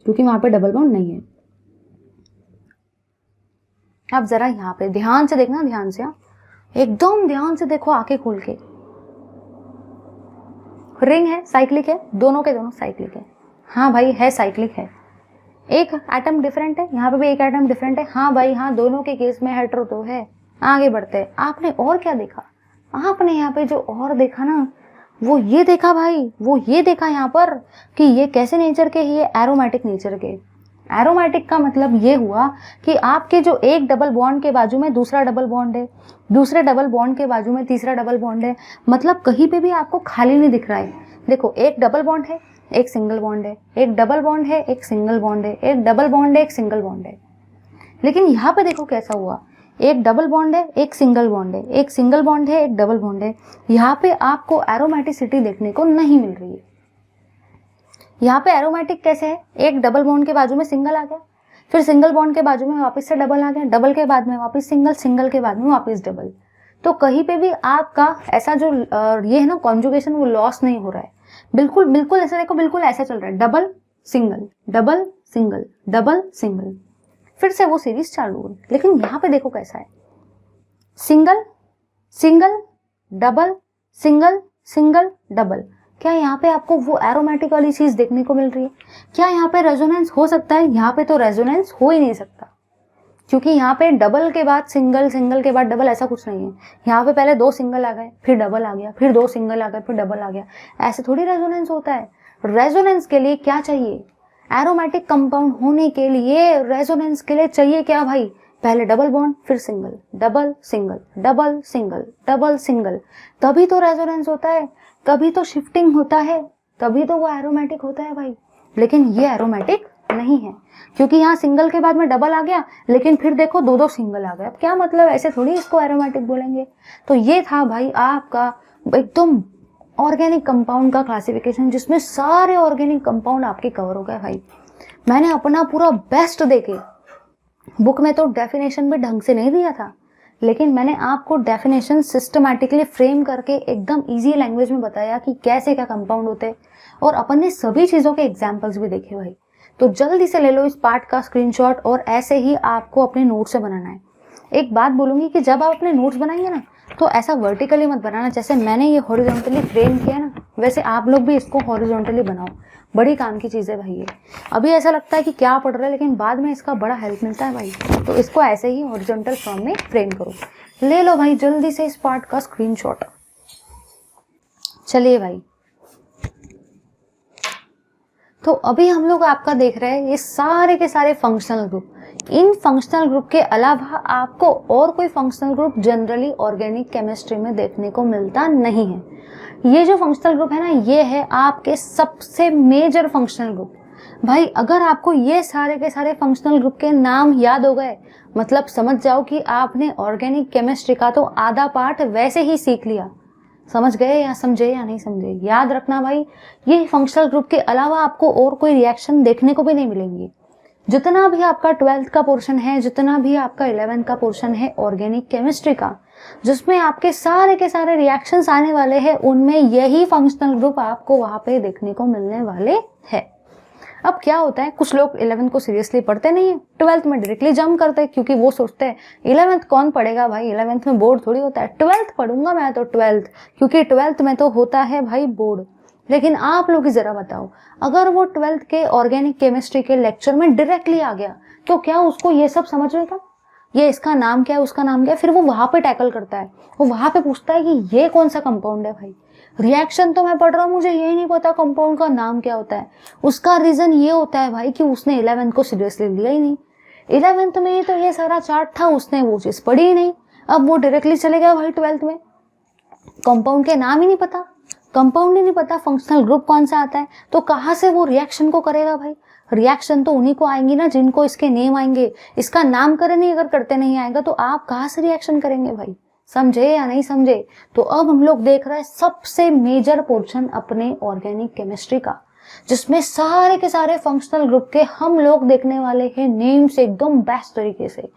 क्योंकि वहां पे डबल बॉन्ड नहीं है। अब जरा यहाँ पे ध्यान से देखना, ध्यान से, एकदम ध्यान से देखो, आंखें खोल के। रिंग है, साइक्लिक है, दोनों के दोनों साइक्लिक है। हाँ भाई है, साइक्लिक है, एक एटम डिफरेंट है, यहाँ पे भी एक एटम डिफरेंट है। हाँ भाई हाँ, दोनों के केस में हेटेरो तो है। आगे बढ़ते हैं। आपने और क्या देखा, आपने यहाँ पे जो और देखा ना, वो ये देखा भाई, वो ये देखा यहाँ पर कि ये कैसे नेचर के, ये एरोमेटिक नेचर के। एरोमेटिक का मतलब ये हुआ कि आपके जो एक डबल बॉन्ड के बाजू में दूसरा डबल बॉन्ड है, दूसरे डबल बॉन्ड के बाजू में तीसरा डबल बॉन्ड है, मतलब कहीं पे भी आपको खाली नहीं दिख रहा है। देखो, एक डबल बॉन्ड है, एक सिंगल बॉन्ड है, एक डबल बॉन्ड है, एक सिंगल बॉन्ड है, एक डबल बॉन्ड है, एक सिंगल बॉन्ड है। लेकिन यहाँ पे देखो कैसा हुआ, एक डबल बॉन्ड है, एक सिंगल बॉन्ड है, एक सिंगल बॉन्ड है, एक डबल बॉन्ड है। यहाँ पे आपको एरोमेटिसिटी देखने को नहीं मिल रही है। यहाँ पे एरोमेटिक कैसे है, एक डबल बॉन्ड के बाजू में सिंगल आ गया, फिर सिंगल बॉन्ड के बाजू में वापस से डबल आ गया, डबल के बाद में वापस सिंगल, सिंगल के बाद में वापस डबल। तो कहीं पे भी आपका ऐसा जो ये है ना कॉन्जुगेशन, वो लॉस नहीं हो रहा है। बिल्कुल बिल्कुल ऐसा देखो, बिल्कुल ऐसा चल रहा है, double single, double single, double single, फिर से वो सीरीज चालू हुई। लेकिन यहाँ पे देखो कैसा है, single single double, single, single, double. क्या यहाँ पे आपको वो एरोमेटिक वाली चीज देखने को मिल रही है? क्या यहाँ पे रेजोनेंस हो सकता है? यहाँ पे तो रेजोनेंस हो ही नहीं सकता, क्योंकि यहाँ पे डबल के बाद सिंगल, सिंगल के बाद डबल ऐसा कुछ नहीं है। यहाँ पे पहले 2 सिंगल आ गए, फिर डबल आ गया, फिर 2 सिंगल आ गए, फिर डबल आ गया। ऐसे थोड़ी रेजोनेंस होता है। रेजोनेंस के लिए क्या चाहिए? एरोमेटिक कंपाउंड होने के लिए रेजोनेंस के लिए चाहिए क्या भाई? पहले डबल बॉन्ड, फिर single, double single, double single, double single, तभी तो रेजोनेंस होता है, तभी तो शिफ्टिंग होता है, तभी तो वो एरोमेटिक होता है भाई। लेकिन ये एरोमेटिक नहीं है, क्योंकि यहाँ सिंगल के बाद में डबल आ गया, लेकिन फिर देखो 2 सिंगल आ गए। अब क्या मतलब, ऐसे थोड़ी इसको एरोमेटिक बोलेंगे। तो ये था भाई आपका एकदम ऑर्गेनिक कंपाउंड का क्लासिफिकेशन, जिसमें सारे ऑर्गेनिक कंपाउंड आपके कवर हो गए भाई। मैंने अपना पूरा बेस्ट देके, बुक में तो डेफिनेशन भी ढंग से नहीं दिया था, लेकिन मैंने आपको डेफिनेशन सिस्टमैटिकली फ्रेम करके एकदम इजी लैंग्वेज में बताया कि कैसे क्या कंपाउंड होते हैं, और अपन ने सभी चीज़ों के एग्जाम्पल्स भी देखे भाई। तो जल्दी से ले लो इस पार्ट का स्क्रीनशॉट, और ऐसे ही आपको अपने नोट्स से बनाना है। एक बात बोलूँगी कि जब आप अपने नोट्स बनाएंगे ना, तो ऐसा वर्टिकली मत बनाना, जैसे मैंने ये हॉरिजॉन्टली फ्रेम किया ना, वैसे आप लोग भी इसको हॉरिजॉन्टली बनाओ। बड़ी काम की चीज़ है भाई ये। अभी ऐसा लगता है कि क्या पढ़ रहे हैं, लेकिन बाद में इसका बड़ा हेल्प मिलता है भाई। तो इसको ऐसे ही हॉरिजॉन्टल फॉर्म में फ्रेम करो। ले लो भाई जल्दी से इस पार्ट का स्क्रीनशॉट। चलिए भाई, तो अभी हम लोग आपका देख रहे हैं ये सारे के सारे फंक्शनल ग्रुप। इन फंक्शनल ग्रुप के अलावा आपको और कोई functional group generally organic chemistry में देखने को मिलता नहीं है। ये जो फंक्शनल ग्रुप है ना, ये है आपके सबसे मेजर फंक्शनल ग्रुप। भाई अगर आपको ये सारे के सारे फंक्शनल ग्रुप के नाम याद हो गए, मतलब समझ जाओ कि आपने ऑर्गेनिक केमिस्ट्री का तो आधा पार्ट वैसे ही सीख लिया। समझ गए या समझे या नहीं समझे? याद रखना भाई, ये फंक्शनल ग्रुप के अलावा आपको और कोई रिएक्शन देखने को भी नहीं मिलेंगे। जितना भी आपका 12th का पोर्शन है, जितना भी आपका 11th का पोर्शन है ऑर्गेनिक केमिस्ट्री का, जिसमें आपके सारे के सारे रिएक्शंस आने वाले हैं, उनमें यही फंक्शनल ग्रुप आपको वहां पे देखने को मिलने वाले हैं। अब क्या होता है, कुछ लोग 11th को सीरियसली पढ़ते नहीं है, 12th में डायरेक्टली जंप करते हैं, क्योंकि वो सोचते हैं 11th कौन पढ़ेगा भाई, 11th में बोर्ड थोड़ी होता है, 12th पढ़ूंगा मैं तो 12th, क्योंकि 12th में तो होता है भाई बोर्ड। लेकिन आप लोग ही जरा बताओ, अगर वो 12th के ऑर्गेनिक केमिस्ट्री के लेक्चर में डायरेक्टली आ गया, तो क्या उसको ये सब समझ में था? ये इसका नाम क्या है, उसका नाम क्या है, फिर वो वहां पे टैकल करता है, वो वहां पे पूछता है कि ये कौन सा कंपाउंड है भाई। रिएक्शन तो मैं पढ़ रहा हूँ, मुझे यही नहीं पता कंपाउंड का नाम क्या होता है। उसका रीजन ये होता है भाई कि उसने 11th को सीरियसली लिया ही नहीं। 11th में ही तो ये सारा चार्ट था, उसने वो चीज पढ़ी ही नहीं। अब वो डायरेक्टली चले गया भाई 12th में, कंपाउंड के नाम ही नहीं पता, कंपाउंड ही नहीं पता, फंक्शनल ग्रुप कौन सा आता है, तो कहाँ से वो रिएक्शन को करेगा भाई? रिएक्शन तो उन्हीं को आएंगी ना जिनको इसके नेम आएंगे। इसका नामकरण ही अगर करते नहीं आएगा तो आप कहाँ से रिएक्शन करेंगे भाई? समझे या नहीं समझे? तो अब हम लोग देख रहे हैं सबसे मेजर पोर्शन अपने ऑर्गेनिक केमिस्ट्री का, जिसमें सारे के सारे फंक्शनल ग्रुप के हम लोग देखने वाले हैं नेम्स एकदम बेस्ट तरीके से।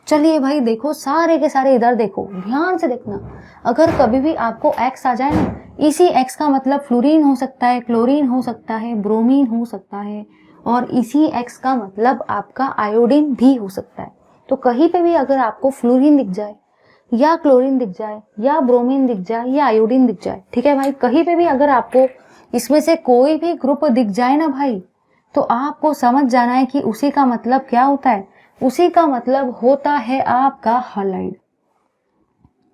चलिए भाई देखो, सारे के सारे इधर देखो, ध्यान से देखना। अगर कभी भी आपको एक्स आ जाए ना, इसी एक्स का मतलब फ्लोरीन हो सकता है, क्लोरीन हो सकता है, ब्रोमीन हो सकता है, और इसी एक्स का मतलब आपका आयोडीन भी हो सकता है। तो कहीं पे भी अगर आपको फ्लोरीन दिख जाए, या क्लोरीन दिख जाए, या ब्रोमीन दिख जाए, या आयोडीन दिख जाए, ठीक है भाई, कहीं पे भी अगर आपको इसमें से कोई भी ग्रुप दिख जाए ना भाई, तो आपको समझ जाना है कि उसी का मतलब क्या होता है। उसी का मतलब होता है आपका हैलाइड।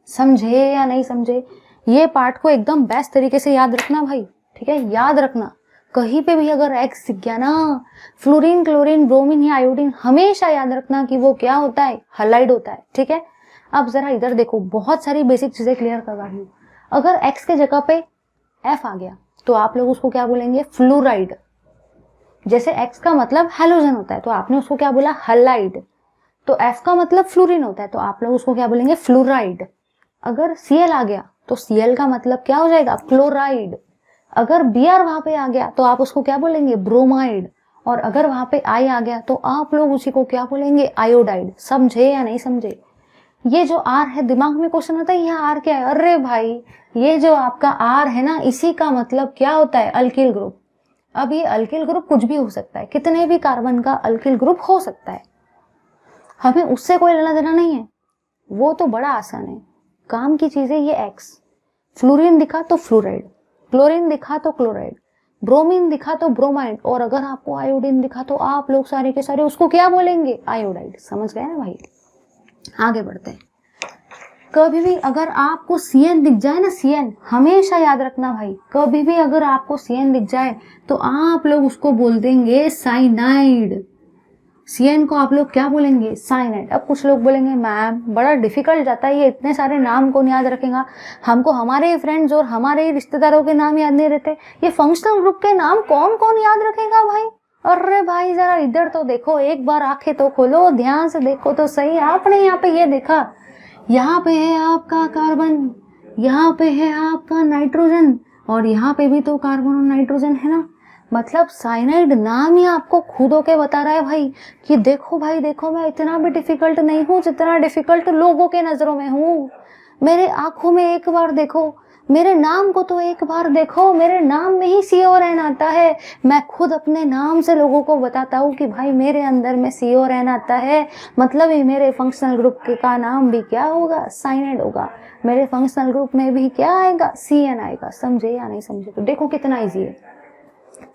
समझे या नहीं समझे? ये पार्ट को एकदम बेस्ट तरीके से याद रखना भाई, ठीक है, याद रखना। कहीं पे भी अगर एक्स दिख गया ना, फ्लोरीन, क्लोरीन, ब्रोमीन या आयोडीन, हमेशा याद रखना कि वो क्या होता है, हैलाइड होता है, ठीक है। अब जरा इधर देखो, बहुत सारी बेसिक चीजें क्लियर करवा रही हूँ। अगर एक्स के जगह पे एफ आ गया तो आप लोग उसको क्या बोलेंगे, फ्लोराइड। जैसे एक्स का मतलब हैलोजन होता है तो आपने उसको क्या बोला, हैलाइड। तो एफ का मतलब फ्लोरीन होता है तो आप लोग उसको क्या बोलेंगे, फ्लोराइड। अगर सीएल आ गया तो सीएल का मतलब क्या हो जाएगा, क्लोराइड। अगर बीआर वहां पे आ गया तो आप उसको क्या बोलेंगे, ब्रोमाइड। और अगर वहां पे आई आ गया तो आप लोग उसी को क्या बोलेंगे, आयोडाइड। समझे या नहीं समझे? ये जो आर है, दिमाग में क्वेश्चन आता है ये आर क्या है? अरे भाई, ये जो आपका आर है ना, इसी का मतलब क्या होता है, अल्किल ग्रुप। अब ये अल्किल ग्रुप कुछ भी हो सकता है, कितने भी कार्बन का अल्किल ग्रुप हो सकता है, हमें उससे कोई लेना देना नहीं है, वो तो बड़ा आसान है। काम की चीज है ये एक्स। फ्लोरीन दिखा तो फ्लोराइड, क्लोरीन दिखा तो क्लोराइड, ब्रोमीन दिखा तो ब्रोमाइड, और अगर आपको आयोडीन दिखा तो आप लोग सारे के सारे उसको क्या बोलेंगे? आयोडाइड। समझ गए ना भाई? आगे बढ़ते हैं। कभी भी अगर आपको CN दिख जाए ना, CN हमेशा याद रखना भाई, कभी भी अगर आपको CN दिख जाए तो आप लोग उसको बोल देंगे साइनाइड। CN को आप लोग क्या बोलेंगे? साइनाइड। अब कुछ लोग बोलेंगे मैम बड़ा डिफिकल्ट जाता है, ये इतने सारे नाम कौन याद रखेगा, हमको हमारे ही फ्रेंड्स और हमारे ही रिश्तेदारों के नाम याद नहीं रहते, ये फंक्शनल ग्रुप के नाम कौन कौन याद रखेगा भाई? अरे भाई जरा इधर तो देखो, एक बार आंखें तो खोलो, ध्यान से देखो तो सही। आपने यहाँ पे ये देखा, यहाँ पे है आपका कार्बन, यहाँ पे है आपका नाइट्रोजन, और यहाँ पे भी तो कार्बन और नाइट्रोजन है ना। मतलब साइनाइड नाम ही आपको खुद होके बता रहा है भाई कि देखो भाई देखो, मैं इतना भी डिफिकल्ट नहीं हूँ जितना डिफिकल्ट लोगों के नजरों में हूँ। मेरे आंखों में एक बार देखो, मेरे नाम को तो एक बार देखो, मेरे नाम में ही CON आता है। मैं खुद अपने नाम से लोगों को बताता हूँ कि भाई मेरे अंदर में CON आता है, मतलब ही मेरे फंक्शनल ग्रुप का नाम भी क्या होगा? साइनाइड होगा। मेरे फंक्शनल ग्रुप में भी क्या आएगा? CN आएगा। समझे या नहीं समझे? तो देखो कितना ईजी है।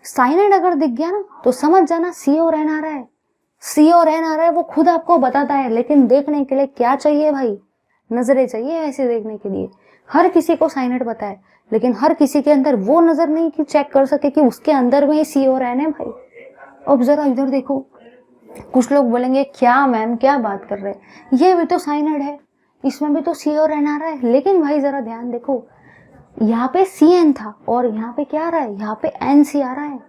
साइनाइड अगर दिख गया ना तो समझ जाना CON आ रहा है, CON आ रहा है, वो खुद आपको बताता है। लेकिन देखने के लिए क्या चाहिए भाई? नजरें चाहिए ऐसे देखने के लिए। हर किसी को साइनाइड पता है, लेकिन हर किसी के अंदर वो नजर नहीं कि चेक कर सके कि उसके अंदर में CON है भाई। अब जरा इधर देखो, कुछ लोग बोलेंगे क्या मैम क्या बात कर रहे हैं, ये भी तो साइनाइड है, इसमें भी तो CON आ रहा है। लेकिन भाई जरा ध्यान देखो, यहाँ पे CN था और यहाँ पे क्या आ रहा है? यहाँ पे NC आ रहा है।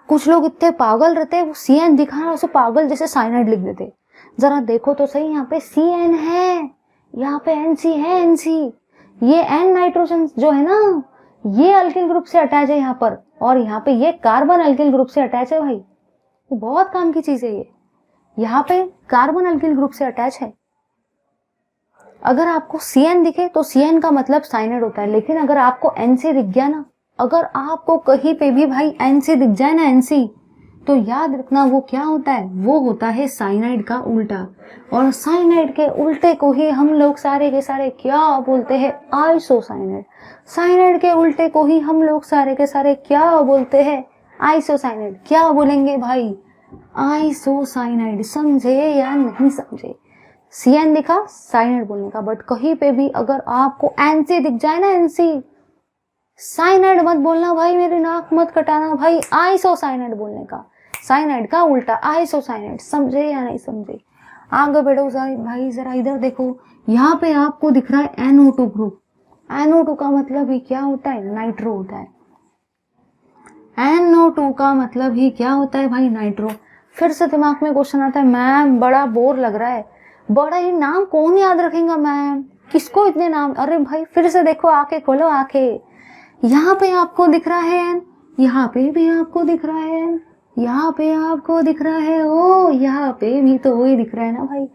कुछ लोग इतने पागल रहते हैं, वो CN दिखाना उसे पागल जैसे साइनाइड लिख देते। जरा देखो तो सही, यहाँ पे CN है, यहाँ पे NC है। NC ये N नाइट्रोजन जो है ना, ये अल्किल ग्रुप से अटैच है यहाँ पर, और यहाँ पे ये कार्बन अल्किल ग्रुप से अटैच है भाई। ये बहुत काम की चीज है ये। यहाँ पे कार्बन अल्किल ग्रुप से अटैच है। अगर आपको CN दिखे तो CN का मतलब साइनाइड होता है, लेकिन अगर आपको NC दिख गया ना, अगर आपको कहीं पे भी भाई NC दिख जाए ना, NC, तो याद रखना वो क्या होता है? वो होता है साइनाइड का उल्टा। और साइनाइड के उल्टे को ही हम लोग सारे के सारे क्या बोलते हैं? आइसोसाइनाइड। साइनाइड के उल्टे को ही हम लोग सारे के सारे क्या बोलते हैं? आइसोसाइनाइड। क्या बोलेंगे भाई? आइसोसाइनाइड। समझे या नहीं समझे? CN दिखा साइनाइड बोलने का, बट कहीं पे भी अगर आपको NC दिख जाए ना, NC, साइनाइड मत बोलना भाई, मेरी नाक मत कटाना भाई, आइसोसाइनाइड बोलने का। साइनाइड का उल्टा आइसोसाइनाइड। समझे या नहीं समझे? आगे बढ़ो भाई, जरा इधर देखो, यहाँ पे आपको दिख रहा है NO2 ग्रुप। NO2 का मतलब ही क्या होता है? नाइट्रो होता है। NO2 का मतलब ही क्या होता है भाई? नाइट्रो। फिर से दिमाग में क्वेश्चन आता है, मैम बड़ा बोर लग रहा है, बड़ा ही नाम कौन याद रखेगा मैम, किसको इतने नाम? अरे भाई फिर से देखो, आंखें खोलो आंखें, यहाँ पे आपको दिख रहा है N, यहाँ पे भी आपको दिख रहा है N, यहाँ पे आपको दिख रहा है O, यहाँ पे भी तो वही दिख रहा है ना भाई।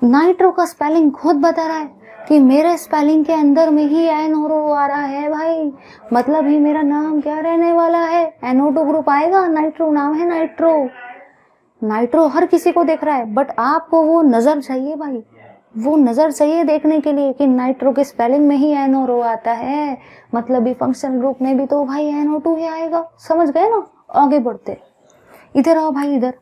नाइट्रो का स्पेलिंग खुद बता रहा है कि मेरे स्पेलिंग के अंदर में ही N और O आ रहा है भाई, मतलब ही मेरा नाम क्या रहने वाला है? NO2 ग्रुप आएगा, नाइट्रो नाम है नाइट्रो। नाइट्रो हर किसी को देख रहा है, बट आपको वो नजर चाहिए भाई, वो नजर चाहिए देखने के लिए कि नाइट्रो के स्पेलिंग में ही N और O आता है, मतलब भी फंक्शनल ग्रुप में भी तो भाई NO2 ही आएगा। समझ गए ना? आगे बढ़ते, इधर आओ भाई, इधर।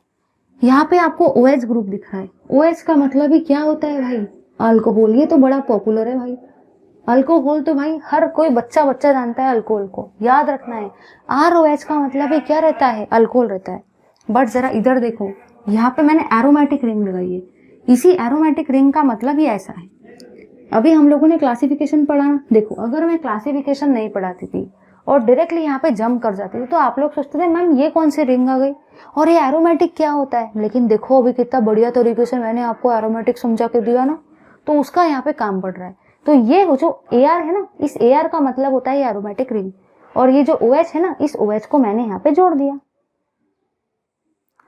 यहाँ पे आपको OH ग्रुप दिख रहा है। OH का मतलब ही क्या होता है भाई? अल्कोहल। ये तो बड़ा पॉपुलर है भाई, अल्कोहल तो भाई हर कोई बच्चा जानता है अल्कोहल को, याद रखना है। ROH का मतलब ही क्या रहता है? अल्कोहल रहता है। बट जरा इधर देखो, यहाँ पे मैंने एरोमेटिक रिंग लगाई है। इसी एरोमेटिक रिंग का मतलब ही ऐसा है। अभी हम लोगों ने क्लासिफिकेशन पढ़ा ना, देखो अगर मैं क्लासिफिकेशन नहीं पढ़ाती थी और डायरेक्टली यहाँ पे जंप कर जाती थी तो आप लोग सोचते थे मैम ये कौन सी रिंग आ गई और ये एरोमेटिक क्या होता है। लेकिन देखो अभी कितना बढ़िया तरीके से मैंने आपको एरोमेटिक समझा के दिया ना, तो उसका यहाँ पे काम पड़ रहा है। तो ये जो AR है ना, इस AR का मतलब होता है एरोमेटिक रिंग, और ये जो OH है ना, इस OH को मैंने यहाँ पे जोड़ दिया।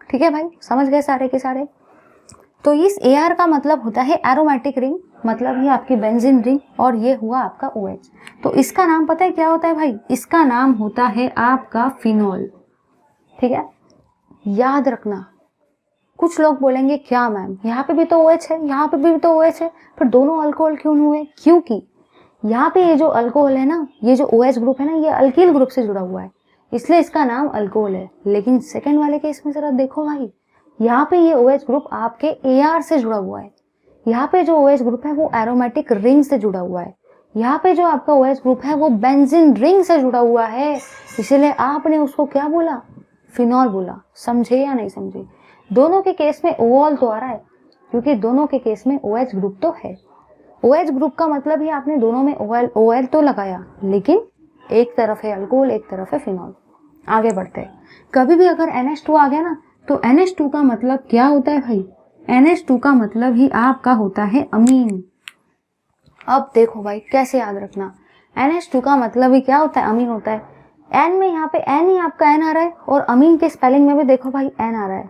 ठीक है भाई, समझ गए सारे के सारे? तो इस AR का मतलब होता है एरोमेटिक रिंग, मतलब ये आपकी बेंजीन रिंग, और ये हुआ आपका OH। तो इसका नाम पता है क्या होता है भाई? इसका नाम होता है आपका फिनॉल। ठीक है, याद रखना। कुछ लोग बोलेंगे क्या मैम यहाँ पे भी तो OH है, यहाँ पे भी तो OH है, फिर दोनों अल्कोहल क्यों हुए? क्योंकि यहाँ पे ये जो अल्कोहल है ना, ये जो OH ग्रुप है ना, ये अल्किल ग्रुप से जुड़ा हुआ है, इसलिए इसका नाम अल्कोहल है। लेकिन सेकंड वाले केस में जरा देखो भाई, यहाँ पे ये OH ग्रुप आपके AR से जुड़ा हुआ है। यहाँ पे जो OH ग्रुप है वो एरोमेटिक रिंग से जुड़ा हुआ है। यहाँ पे जो आपका OH ग्रुप है वो बेंजीन रिंग से जुड़ा हुआ है, इसीलिए आपने उसको क्या बोला, फिनॉल बोला। समझे या नहीं समझे? दोनों के केस में ओवल तो आ रहा है, क्योंकि दोनों के केस में OH ग्रुप तो है। OH ग्रुप का मतलब ही आपने दोनों में OL तो लगाया, लेकिन एक तरफ है अल्कोहल, एक तरफ है फिनॉल। आगे बढ़ते हैं। कभी भी अगर NH2 आ गया ना, तो NH2 का मतलब क्या होता है भाई? NH2 का मतलब ही आपका होता है अमीन। अब देखो भाई कैसे याद रखना, NH2 का मतलब ही क्या होता है? अमीन होता है। N में यहाँ पे N ही आपका N आ रहा है, और अमीन के स्पेलिंग में भी देखो भाई N आ रहा है।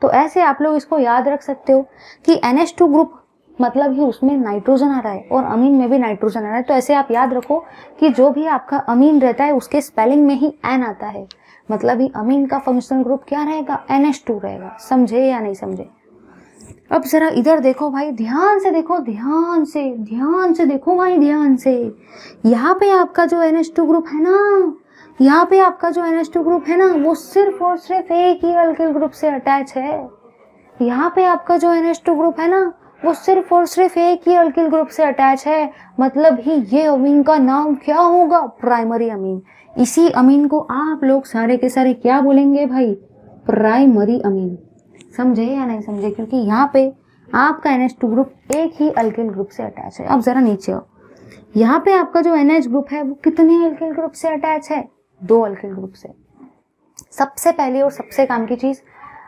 तो ऐसे आप लोग इसको याद रख सकते हो कि NH2 ग्रुप मतलब ही उसमें नाइट्रोजन आ रहा है और अमीन में भी नाइट्रोजन आ रहा है। तो ऐसे आप याद रखो कि जो भी आपका अमीन रहता है उसके स्पेलिंग में ही N आता है, मतलब ही अमीन का फंक्शनल ग्रुप क्या रहेगा? NH2 रहेगा। समझे या नहीं समझे? अब जरा इधर देखो भाई, ध्यान से देखो, ध्यान से देखो भाई, ध्यान से। यहाँ पे आपका जो NH2 ग्रुप है ना, यहाँ पे आपका जो NH2 ग्रुप है ना, वो सिर्फ और सिर्फ एक ही अल्किल ग्रुप से अटैच है। यहाँ पे आपका जो NH2 ग्रुप है ना, वो सिर्फ और सिर्फ एक ही अल्किल ग्रुप से अटैच है, मतलब ही ये अमीन का नाम क्या होगा? Primary amine. इसी अमीन को आप लोग सारे के सारे क्या बोलेंगे भाई? Primary amine. समझे या नहीं समझे? क्योंकि यहाँ पे आपका NH2 ग्रुप एक ही अल्किल ग्रुप से अटैच है। अब जरा नीचे आओ, यहाँ पे आपका जो NH ग्रुप है वो कितने अल्किल ग्रुप से अटैच है? 2 अल्किल ग्रुप से। सबसे पहली और सबसे काम की चीज,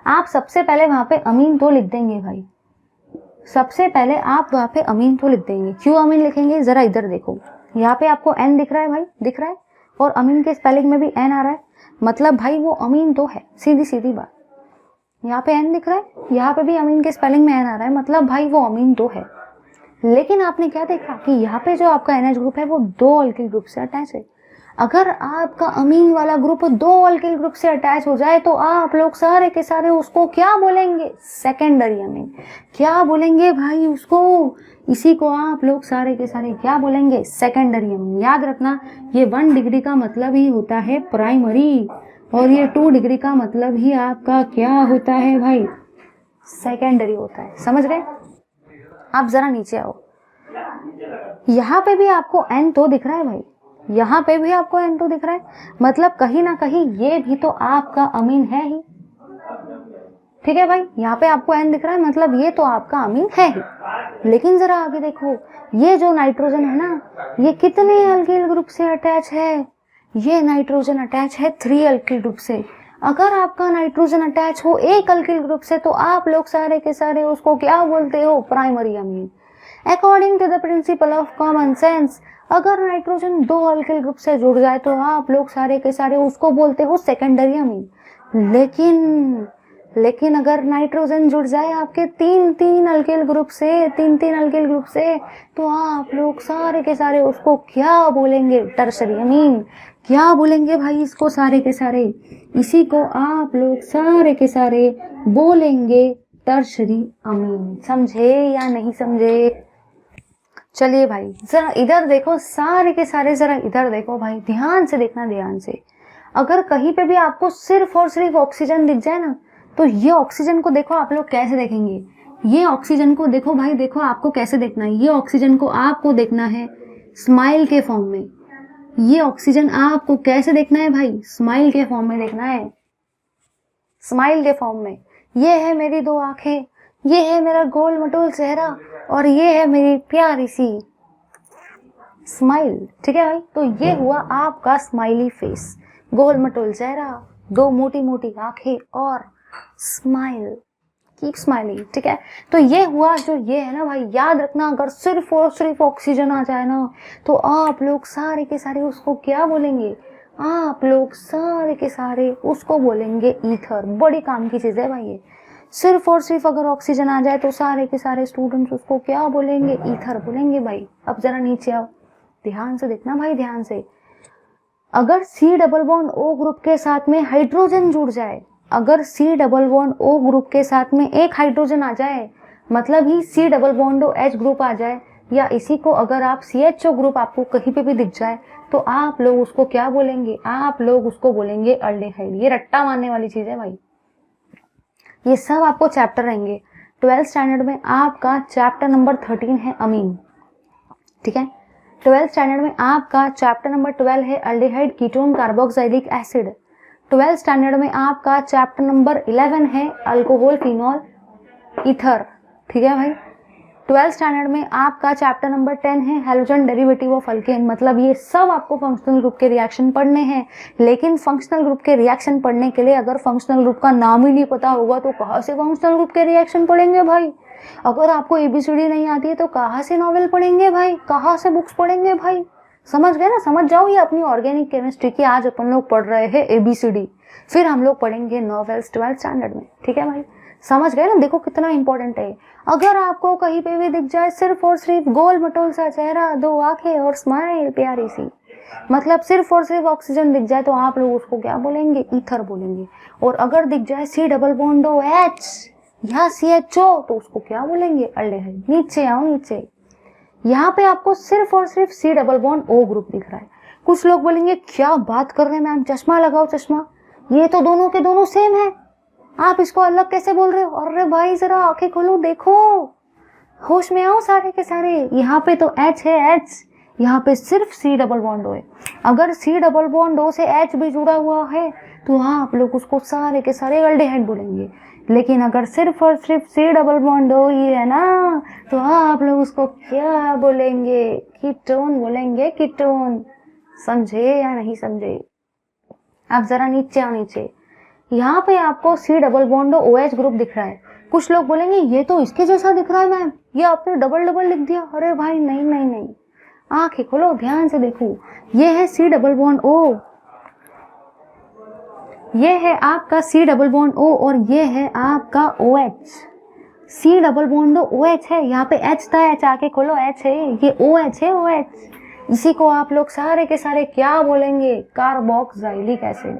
आप सबसे पहले वहां पे अमीन तो लिख देंगे भाई। सबसे पहले आप वहां पे अमीन तो लिख देंगे। क्यों अमीन लिखेंगे? जरा इधर देखो, यहाँ पे आपको N दिख रहा है भाई, दिख रहा है, और अमीन के स्पेलिंग में भी N आ रहा है, मतलब भाई वो अमीन तो है। सीधी सीधी बात, यहाँ पे N दिख रहा है, यहाँ पे भी अमीन के स्पेलिंग में N आ रहा है, मतलब भाई वो अमीन तो है। लेकिन आपने क्या देखा कि यहाँ पे जो आपका NH ग्रुप है वो 2 अल्किल ग्रुप से अटैच है। अगर आपका अमीन वाला ग्रुप 2 अल्किल ग्रुप से अटैच हो जाए तो आप लोग सारे के सारे उसको क्या बोलेंगे? Secondary amine. क्या बोलेंगे भाई उसको? इसी को आप लोग सारे के सारे क्या बोलेंगे? Secondary amine. याद रखना, ये 1 डिग्री का मतलब ही होता है प्राइमरी, और ये 2 डिग्री का मतलब ही आपका क्या होता है भाई? सेकेंडरी होता है। समझ गए? आप जरा नीचे आओ, यहाँ पे भी आपको N तो दिख रहा है भाई, यहाँ पे भी आपको N तो दिख रहा है, मतलब कहीं ना कहीं ये भी तो आपका अमीन है ही। ठीक है भाई, यहाँ पे आपको N दिख रहा है, मतलब ये तो आपका अमीन है ही। लेकिन जरा आगे देखो, ये जो नाइट्रोजन है ना, ये कितने अल्किल ग्रुप से अटैच है? ये नाइट्रोजन अटैच है 3 अल्किल ग्रुप से। अगर आपका नाइट्रोजन अटैच हो एक अल्किल ग्रुप से तो आप लोग सारे के सारे उसको क्या बोलते हो? Primary amine. According to the principle of common sense, अगर नाइट्रोजन 2 अल्किल ग्रुप से जुड़ जाए तो आप लोग सारे के सारे उसको बोलते हो सेकेंडरी अमीन। लेकिन अगर नाइट्रोजन जुड़ जाए आपके 3 अल्किल ग्रुप से, 3 अल्किल ग्रुप से, तो आप लोग सारे के सारे उसको क्या बोलेंगे? टर्शरी अमीन। क्या बोलेंगे भाई इसको सारे के सारे? इसी को आप लोग सारे के सारे बोलेंगे टर्शरी अमीन। समझे या नहीं समझे? चलिए भाई जरा इधर देखो, सारे के सारे जरा इधर देखो भाई, ध्यान से देखना, ध्यान से। अगर कहीं पे भी आपको सिर्फ और सिर्फ ऑक्सीजन दिख जाए ना, तो ये ऑक्सीजन को देखो आप लोग कैसे देखेंगे? ये ऑक्सीजन को देखो भाई, देखो आपको कैसे देखना है। ये ऑक्सीजन को आपको देखना है स्माइल के फॉर्म में। ये ऑक्सीजन आपको कैसे देखना है भाई? स्माइल के फॉर्म में देखना है, स्माइल के फॉर्म में। ये है मेरी 2 आंखें, ये है मेरा गोल मटोल चेहरा, और ये है मेरी प्यारी सी स्माइल। ठीक है भाई, तो ये हुआ आपका स्माइली फेस, गोल मटोल चेहरा, 2 मोटी मोटी आंखें और स्माइल। Keep smiling. ठीक है, तो ये हुआ जो ये है ना भाई, याद रखना, अगर सिर्फ और सिर्फ ऑक्सीजन आ जाए ना तो आप लोग सारे के सारे उसको क्या बोलेंगे? आप लोग सारे के सारे उसको बोलेंगे ईथर। बड़ी काम की चीज है भाई ये। सिर्फ और सिर्फ अगर ऑक्सीजन आ जाए तो सारे के सारे स्टूडेंट्स उसको क्या बोलेंगे? ईथर बोलेंगे भाई। अब जरा नीचे आओ, ध्यान से देखना भाई, ध्यान से। अगर C double bond O group के साथ में हाइड्रोजन जुड़ जाए, अगर C double bond O group के साथ में एक हाइड्रोजन आ जाए, मतलब ही C double bond O H group आ जाए, या इसी को अगर आप CHO ग्रुप आपको कहीं पे भी दिख जाए तो आप लोग उसको क्या बोलेंगे, आप लोग उसको बोलेंगे अल्डेहाइड। ये रट्टा मारने वाली चीज है भाई, ये सब आपको चैप्टर रहेंगे 12th स्टैंडर्ड में। आपका चैप्टर नंबर 13 है अमीन, ठीक है। 12th स्टैंडर्ड में आपका चैप्टर नंबर 12 है aldehyde ketone carboxylic acid. 12th standard में आपका चैप्टर नंबर 11 है अल्कोहल फिनॉल ईथर, ठीक है भाई। 12th स्टैंडर्ड में आपका चैप्टर नंबर 10 है हैलोजन डेरिवेटिव ऑफ अल्केन। मतलब ये सब आपको फंक्शनल ग्रुप के रिएक्शन पढ़ने हैं, लेकिन फंक्शनल ग्रुप के रिएक्शन पढ़ने के लिए अगर फंक्शनल ग्रुप का नाम ही नहीं पता होगा तो कहाँ से फंक्शनल ग्रुप के रिएक्शन पढ़ेंगे भाई। अगर आपको ABCD नहीं आती है तो कहाँ से नॉवेल पढ़ेंगे भाई, कहाँ से बुक्स पढ़ेंगे भाई। समझ गए ना, समझ जाओ। ये अपनी ऑर्गेनिक केमिस्ट्री की आज अपन लोग पढ़ रहे हैं ABCD, फिर हम लोग पढ़ेंगे नॉवेल्स 12th स्टैंडर्ड में, ठीक है भाई। समझ गए ना, देखो कितना इंपॉर्टेंट है। अगर आपको कहीं पे भी दिख जाए सिर्फ और सिर्फ गोल मटोल सा चेहरा, 2 आंखें और स्माइल प्यारी सी, मतलब सिर्फ और सिर्फ ऑक्सीजन दिख जाए तो आप लोग उसको क्या बोलेंगे, ईथर बोलेंगे। और अगर दिख जाए C डबल बॉन्ड OH या CHO तो उसको क्या बोलेंगे, अल्डेहाइड। नीचे आओ नीचे, यहाँ पे आपको सिर्फ और सिर्फ C double bond O group दिख रहा है। कुछ लोग बोलेंगे क्या बात कर रहे हैं मैम, चश्मा लगाओ चश्मा, ये तो दोनों के दोनों सेम है, आप इसको अलग कैसे बोल रहे हो। अरे भाई जरा आंखें खोलो, देखो, होश में आओ सारे के सारे। यहाँ पे तो H है H, यहाँ पे सिर्फ C डबल बॉन्ड O है। अगर C डबल बॉन्ड O से H भी जुड़ा हुआ है तो आप लोग उसको सारे के सारे अल्डेहाइड बोलेंगे। लेकिन अगर सिर्फ और सिर्फ C डबल बॉन्ड O ही है ना तो आप लोग उसको क्या बोलेंगे, कीटोन बोलेंगे, कीटोन। समझे या नहीं समझे। आप जरा नीचे आओ नीचे, यहाँ पे आपको C double bond OH group दिख रहा है। कुछ लोग बोलेंगे ये तो इसके जैसा दिख रहा है मैम, ये आपने डबल डबल लिख दिया। अरे भाई नहीं नहीं नहीं, आंखें खोलो ध्यान से देखो, ये है C डबल बॉन्ड O, ये है आपका C डबल बॉन्ड O और ये है आपका OH। C double bond OH है, यहाँ पे H था, H आके खोलो H है, ये OH है OH। इसी को आप लोग सारे के सारे क्या बोलेंगे, कार्बोक्सिलिक एसिड,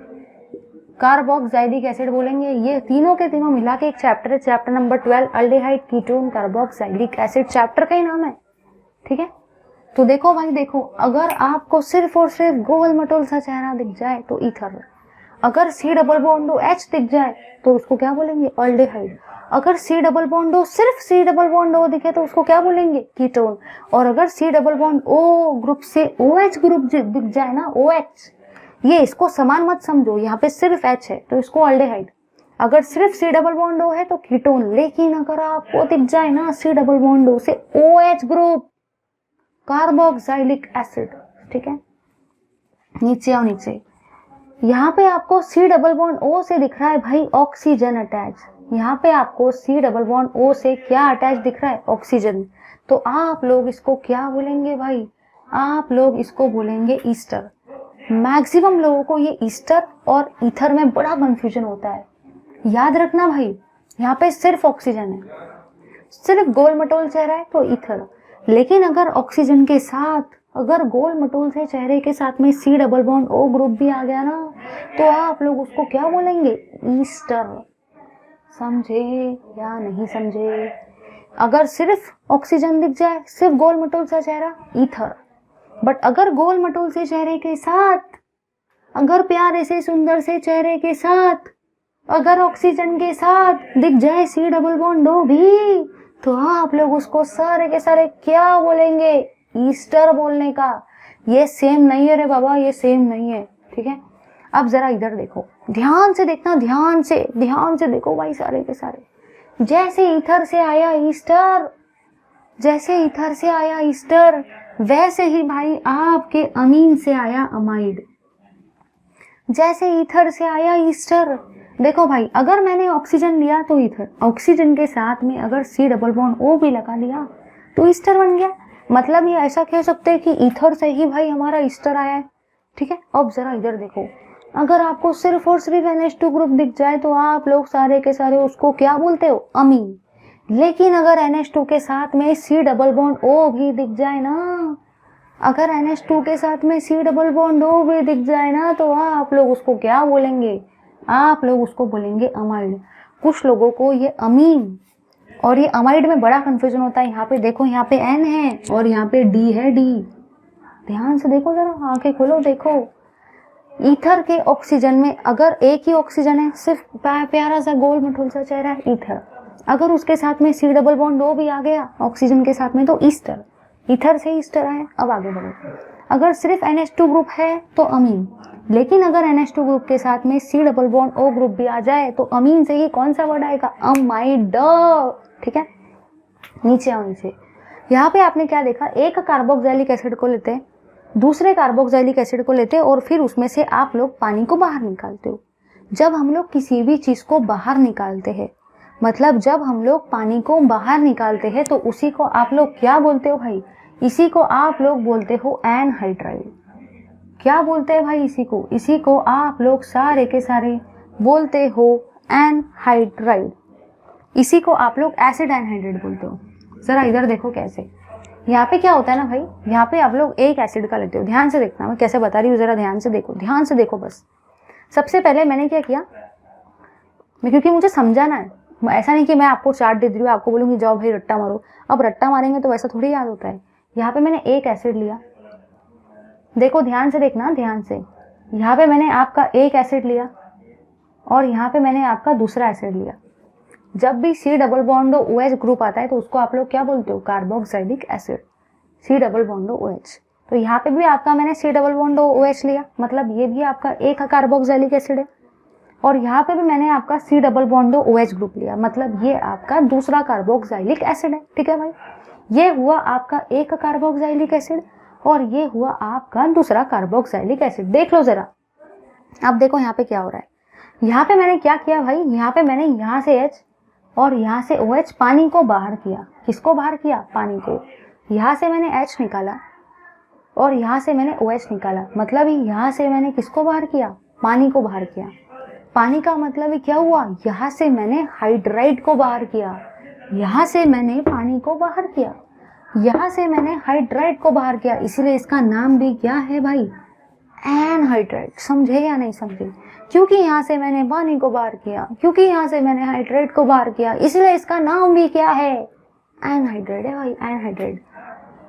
कार्बोक्सिलिक एसिड बोलेंगे। ये तीनों के तीनों मिला के एक चैप्टर है, chapter number 12 aldehyde ketone carboxylic acid, chapter का ही नाम है, ठीक है। तो देखो भाई देखो, अगर आपको सिर्फ और सिर्फ गोल मटोल सा चेहरा दिख जाए तो ईथर। अगर C डबल बॉन्ड OH दिख जाए तो उसको क्या बोलेंगे, अल्डेहाइड। अगर C डबल बॉन्ड O सिर्फ C डबल बॉन्ड O दिखे तो उसको क्या बोलेंगे, कीटोन। और अगर C double bond O group से OH ग्रुप दिख जाए ना, OH, ये इसको समान मत समझो, यहाँ पे सिर्फ H है तो इसको अल्डेहाइड। अगर सिर्फ C डबल बॉन्ड O है तो कीटोन। लेकिन अगर आपको दिख जाए ना C डबल बॉन्ड O से OH ग्रुप, कार्बोक्सिलिक एसिड, ठीक है। नीचे आओ नीचे, यहाँ पे आपको C डबल बॉन्ड O से दिख रहा है भाई ऑक्सीजन अटैच। यहाँ पे आपको C डबल बॉन्ड O से क्या अटैच दिख रहा है, ऑक्सीजन। तो आप लोग इसको क्या बोलेंगे भाई, आप लोग इसको बोलेंगे ईस्टर। मैक्सिमम लोगों को ये ईस्टर और ईथर में बड़ा कंफ्यूजन होता है। याद रखना भाई, यहाँ पे सिर्फ ऑक्सीजन है, सिर्फ गोल मटोल चेहरा है तो ईथर। लेकिन अगर ऑक्सीजन के साथ, अगर गोल मटोल से चेहरे के साथ में C double bond O group भी आ गया ना तो आप लोग उसको क्या बोलेंगे, ईस्टर। समझे या नहीं समझे। अगर सिर्फ ऑक्सीजन दिख जाए, सिर्फ गोल मटोल सा चेहरा, ईथर। बट अगर गोल मटोल से चेहरे के साथ, अगर प्यारे से सुंदर से चेहरे के साथ, अगर ऑक्सीजन के साथ दिख जाए C डबल बॉन्ड O भी तो आप लोग उसको सारे के सारे क्या बोलेंगे, ईस्टर बोलने का। ये सेम नहीं है रे बाबा, ये सेम नहीं है, ठीक है। अब जरा इधर देखो, ध्यान से देखना, ध्यान से देखो भाई सारे के सारे। जैसे ईथर से आया ईस्टर, जैसे ईथर से आया ईस्टर, वैसे ही भाई आपके अमीन से आया अमाइड। जैसे ईथर से आया ईस्टर, देखो भाई अगर मैंने ऑक्सीजन लिया तो ईथर, ऑक्सीजन के साथ में अगर C डबल बॉन्ड O भी लगा दिया तो ईस्टर बन गया। मतलब ये ऐसा कह सकते हैं कि ईथर से ही भाई हमारा ईस्टर आया है, ठीक है। अब जरा इधर देखो, अगर आपको सिर्फ और सिर्फ NH2 ग्रुप दिख जाए तो आप लोग सारे के सारे उसको क्या बोलते हो, अमीन। लेकिन अगर NH2 के साथ में C डबल बॉन्ड O भी दिख जाए ना, अगर NH2 के साथ में C डबल बॉन्ड O भी दिख जाए ना तो आप लोग उसको क्या बोलेंगे, आप लोग उसको बोलेंगे अमाइड। कुछ लोगों को ये अमीन और ये अमाइड में बड़ा कंफ्यूजन होता है। यहाँ पे देखो, यहाँ पे N है और यहाँ पे D है, D। ध्यान से देखो जरा, आंखें खोलो, देखो। ईथर के ऑक्सीजन में अगर एक ही ऑक्सीजन है, सिर्फ प्यारा सा गोल मटोल सा चेहरा है, ईथर। अगर उसके साथ में C डबल बॉन्ड O भी आ गया ऑक्सीजन के साथ में तो ईस्टर। ईथर से ईस्टर आया। अब आगे बढ़ो। अगर सिर्फ NH2 ग्रुप है तो अमीन, लेकिन अगर NH2 ग्रुप के साथ में C double bond O group भी आ जाए तो अमीन से ही कौन सा वर्ड आएगा? अमाइड। ठीक है, नीचे आओ, नीचे। यहाँ पे आपने क्या देखा, एक कार्बोक्सिलिक एसिड को लेते हैं, दूसरे कार्बोक्सिलिक एसिड को लेते हैं और फिर उसमें से आप लोग पानी को बाहर निकालते हो। जब हम लोग किसी भी चीज को बाहर निकालते हैं, मतलब जब हम लोग पानी को बाहर निकालते हैं, तो उसी को आप लोग क्या बोलते हो भाई? इसी को आप लोग बोलते हो एनहाइड्राइड। क्या बोलते हैं भाई इसी को? इसी को आप लोग सारे के सारे बोलते हो एनहाइड्राइड। इसी को आप लोग एसिड एनहाइड्राइड बोलते हो। जरा इधर देखो कैसे। यहाँ पे क्या होता है ना भाई, यहाँ पे आप लोग एक एसिड का लेते हो। ध्यान से देखना मैं कैसे बता रही हूँ, जरा ध्यान से देखो, ध्यान से देखो बस। सबसे पहले मैंने क्या किया, क्योंकि मुझे समझाना है, ऐसा नहीं कि मैं आपको चार्ट दे रही हूँ, आपको बोलूँगी जाओ भाई रट्टा मारो। अब रट्टा मारेंगे तो वैसा थोड़ी याद होता है। यहाँ पे मैंने एक एसिड लिया, देखो ध्यान से देखना, ध्यान से। यहाँ पे मैंने आपका एक एसिड लिया और यहाँ पे मैंने आपका दूसरा एसिड लिया। जब भी C double bond OH group आता है तो उसको आप लोग क्या बोलते हो? Carboxylic acid. C double bond OH। तो यहाँ पे भी आपका मैंने C डबल बॉन्ड OH लिया, मतलब ये भी आपका एक कार्बोक्सिलिक एसिड है। और यहाँ पे भी मैंने आपका C double bond OH group लिया, मतलब ये आपका दूसरा कार्बोक्सिलिक एसिड है। ठीक है भाई, ये हुआ आपका एक कार्बोक्सिलिक एसिड और ये हुआ आपका दूसरा कार्बोक्सिलिक एसिड। देख लो जरा। अब देखो यहाँ पे क्या हो रहा है। यहाँ पे मैंने क्या किया भाई, यहाँ पे मैंने यहाँ से H और यहाँ से OH पानी को बाहर किया। किसको बाहर किया? पानी को। यहाँ से मैंने H निकाला और यहाँ से मैंने OH निकाला, मतलब यहाँ से मैंने किसको बाहर किया? पानी को बाहर किया। पानी का मतलब क्या हुआ? यहाँ से मैंने हाइड्राइड को बाहर किया, यहाँ से मैंने पानी को बाहर किया, यहाँ से मैंने हाइड्राइड को बाहर किया, इसीलिए इसका नाम भी क्या है भाई? एनहाइड्राइड। समझे या नहीं समझे? क्योंकि यहाँ से मैंने पानी को बाहर किया, क्योंकि यहाँ से मैंने हाइड्राइड को बाहर किया, इसलिए इसका नाम भी क्या है? एनहाइड्राइड है भाई, एनहाइड्राइड।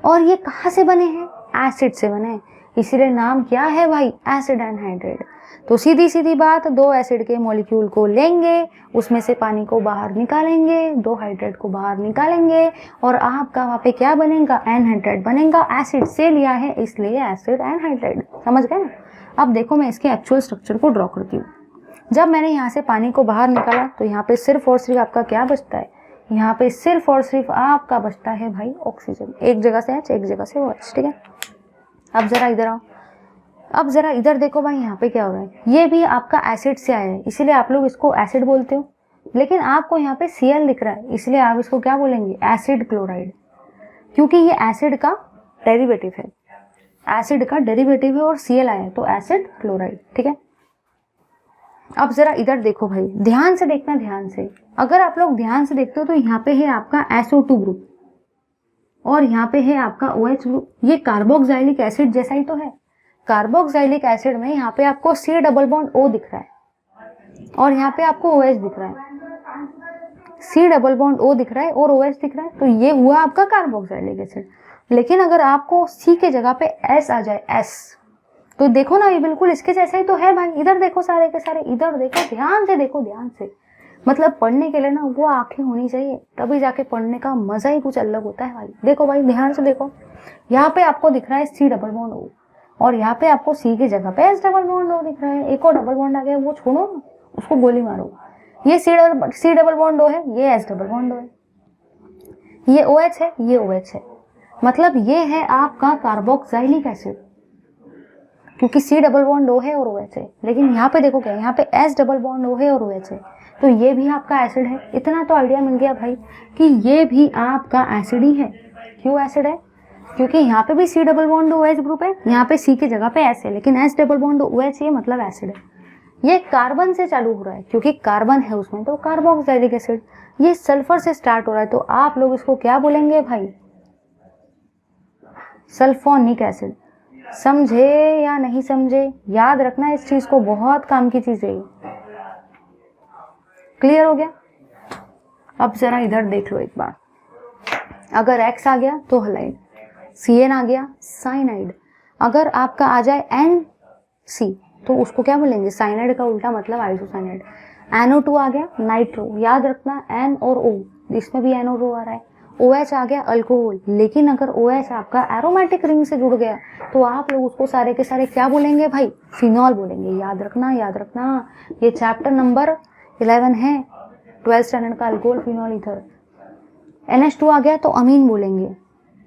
और ये कहाँ से बने हैं? एसिड से बने, इसीलिए नाम क्या है भाई? Acid anhydride. तो सीधी सीधी बात, दो एसिड के मॉलिक्यूल को लेंगे, उसमें से पानी को बाहर निकालेंगे, दो हाइड्राइड को बाहर निकालेंगे और आपका वहाँ पे क्या बनेगा? एनहाइड्राइड बनेगा। एसिड से लिया है इसलिए एसिड एनहाइड्राइड। समझ गए ना? अब देखो मैं इसके एक्चुअल स्ट्रक्चर को ड्रॉ करती हूँ। जब मैंने यहाँ से पानी को बाहर निकाला तो यहाँ पे सिर्फ और सिर्फ आपका क्या बचता है? यहाँ पे सिर्फ और सिर्फ आपका बचता है भाई ऑक्सीजन। एक जगह से H, एक जगह से OH। ठीक है, अब जरा इधर आओ। अब जरा इधर देखो भाई, यहाँ पे क्या हो रहा है? ये भी आपका एसिड से आया है, इसीलिए आप लोग इसको एसिड बोलते हो, लेकिन आपको यहाँ पे Cl दिख रहा है, इसलिए आप इसको क्या बोलेंगे? एसिड क्लोराइड, क्योंकि ये एसिड का डेरिवेटिव है। एसिड का डेरिवेटिव है और Cl आया है तो एसिड क्लोराइड। ठीक है, अब जरा इधर देखो भाई, ध्यान से देखना, ध्यान से। अगर आप लोग ध्यान से देखते हो तो यहाँ पे है आपका SO2 ग्रुप और यहाँ पे है आपका OH ग्रुप। ये कार्बोक्सिलिक एसिड जैसा ही तो है। कार्बोक्सिलिक एसिड में यहाँ पे आपको C डबल बॉन्ड O दिख रहा है और यहाँ पे आपको OH दिख रहा है। C डबल बॉन्ड O दिख रहा है और OH दिख रहा है, तो ये हुआ आपका कार्बोक्सिलिक एसिड। लेकिन अगर आपको C के जगह पे S आ जाए, S, तो देखो ना ये बिल्कुल इसके जैसा ही तो है भाई। इधर देखो, सारे के सारे इधर देखो, ध्यान से देखो, ध्यान से। मतलब पढ़ने के लिए ना वो आंखें होनी चाहिए, तभी जाके पढ़ने का मजा ही कुछ अलग होता है भाई। देखो भाई, ध्यान से देखो, यहाँ पे आपको दिख रहा है C डबल बॉन्ड O और यहाँ पे आपको C की जगह पे S डबल बॉन्ड O दिख रहा है। एक और डबल बॉन्ड आ गया, वो छोड़ो ना, उसको गोली मारो। ये C डबल बॉन्ड O है, ये S डबल बॉन्ड O है, ये OH है, ये OH है, मतलब ये है आपका कार्बोक्सिलिक एसिड, क्योंकि C डबल बॉन्ड O है और OH है। लेकिन यहाँ पे देखो क्या, यहाँ पे S डबल बॉन्ड O है और OH है, तो ये भी आपका एसिड है। इतना तो आइडिया मिल गया भाई कि ये भी आपका एसिड ही है। क्यों एसिड है? क्योंकि यहाँ पे भी C double bond OH group है, यहाँ पे C की जगह पे S है, लेकिन S डबल बॉन्ड OH ये मतलब एसिड है। ये कार्बन से चालू हो रहा है, क्योंकि कार्बन है उसमें, तो कार्बोक्सिलिक एसिड। ये सल्फर से स्टार्ट हो रहा है, तो आप लोग इसको क्या बोलेंगे भाई? Sulphonic acid. समझे या नहीं समझे? याद रखना इस चीज को, बहुत काम की चीज है। क्लियर हो गया? अब जरा इधर देख लो एक बार, अगर X आ गया तो हलाइड, CN आ गया साइनाइड, अगर आपका आ जाए NC तो उसको क्या बोलेंगे, साइनाइड का उल्टा मतलब आइसोसाइनाइड। NO2 आ गया नाइट्रो, याद रखना N और O, इसमें भी N और O आ रहा है। OH आ गया अल्कोहल, लेकिन अगर OH आपका एरोमेटिक रिंग से जुड़ गया तो आप लोग उसको सारे के सारे क्या बोलेंगे भाई, फिनॉल बोलेंगे। याद रखना, याद रखना, ये चैप्टर नंबर 11 है 12th स्टैंडर्ड का, अल्कोहल फिनॉल ईथर। NH2 आ गया तो अमीन बोलेंगे,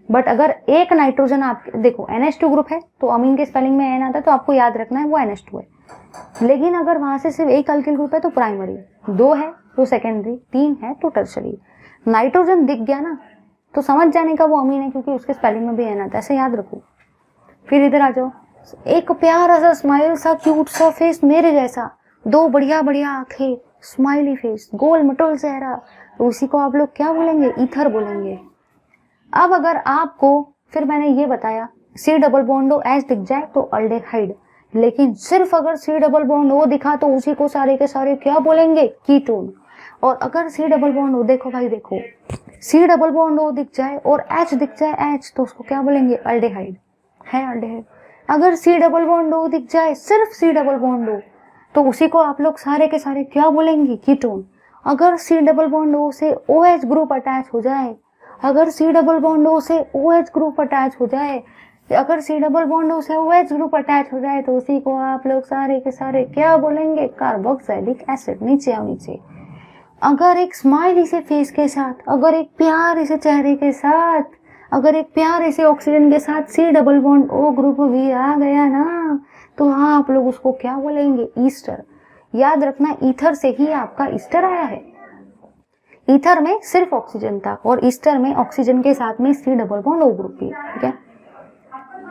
बट अगर एक नाइट्रोजन आप देखो NH2 ग्रुप है तो अमीन के स्पेलिंग में N आता है, तो आपको याद रखना है वो NH2 है। लेकिन अगर वहां से सिर्फ एक अल्किल ग्रुप है तो प्राइमरी, 2 है तो सेकेंडरी, 3 है तो टर्शरी। नाइट्रोजन दिख गया ना तो समझ जाने का वो अमीन है, क्योंकि उसके स्पेलिंग में भी N आता है, ऐसे याद रखो। फिर इधर आ जाओ, एक प्यारा सा स्माइल सा क्यूट सा फेस मेरे जैसा, 2 बढ़िया बढ़िया आंखें, स्माइली फेस, गोल मटोल चेहरा, तो उसी को आप लोग क्या बोलेंगे, ईथर बोलेंगे। अब अगर आपको फिर मैंने ये बताया C double bond O H दिख जाए तो अल्डेहाइड, लेकिन सिर्फ अगर C डबल बॉन्ड O दिखा तो उसी को सारे के सारे क्या बोलेंगे, कीटोन। और अगर C डबल बॉन्ड O, देखो भाई देखो, C डबल बॉन्ड O दिख जाए और H दिख जाए H तो उसको क्या बोलेंगे, अल्डेहाइड है, अल्डेहाइड। अगर C डबल बॉन्ड O दिख जाए, सिर्फ C डबल बॉन्ड O, तो उसी को आप लोग सारे के सारे क्या बोलेंगे, कीटोन। अगर C डबल बॉन्ड O से OH ग्रुप अटैच हो जाए, अगर C डबल बॉन्ड O से OH ग्रुप अटैच हो जाए, अगर C डबल बॉन्ड O से OH ग्रुप अटैच हो जाए तो उसी को आप लोग सारे के सारे क्या बोलेंगे, कार्बोक्सिलिक एसिड। नीचे आओ नीचे। अगर एक स्माइली से फेस के साथ, अगर एक प्यारे से चेहरे के साथ, अगर एक प्यारे से ऑक्सीजन के साथ C double bond O group भी आ गया ना तो आप लोग उसको क्या बोलेंगे, ईस्टर। याद रखना, ईथर से ही आपका ईस्टर आया है। ईथर में सिर्फ ऑक्सीजन था और ईस्टर में ऑक्सीजन के साथ में C double bond O group भी, ठीक है।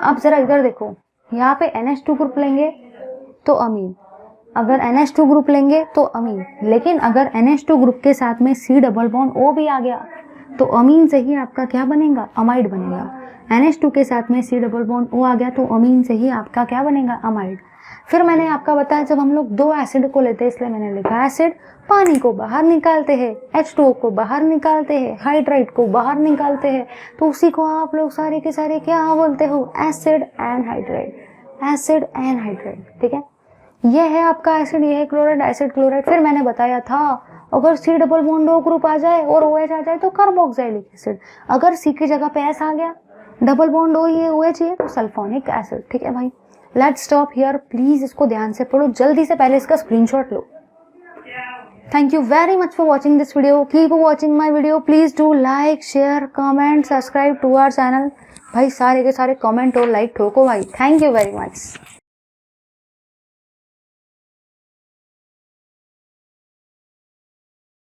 अब जरा इधर देखो, यहाँ पे NH2 ग्रुप लेंगे तो अमीन, अगर NH2 ग्रुप लेंगे तो अमीन, लेकिन अगर NH2 ग्रुप के साथ में C डबल बॉन्ड O भी आ गया तो अमीन से ही आपका क्या बनेगा, अमाइड बनेगा। NH2 के साथ में C डबल बॉन्ड O आ गया तो अमीन से ही आपका क्या बनेगा, अमाइड। फिर मैंने आपका बताया जब हम लोग 2 एसिड को लेते हैं, इसलिए मैंने लिखा एसिड, पानी को बाहर निकालते हैं, H2O को बाहर निकालते हैं, हाइड्राइड को बाहर निकालते हैं, तो उसी को आप लोग सारे के सारे क्या बोलते हो, acid and hydride, acid and hydride, ठीक है। ये है आपका एसिड, ये है क्लोराइड, एसिड क्लोराइड। फिर मैंने बताया था अगर C double bond O group आ जाए और OH आ जाए तो कार्बोक्सिलिक एसिड, अगर C की जगह पे S आ गया, डबल बॉन्ड O ये OH ये तो सल्फोनिक एसिड, ठीक है भाई। लेट्स स्टॉप हियर, प्लीज इसको ध्यान से पढ़ो जल्दी से, पहले इसका screenshot low. Thank you very much for watching this video. Keep watching my video. Please do like, share, comment, subscribe to our channel. भाई सारे के सारे कमेंट और लाइक ठोको भाई। Thank you very much.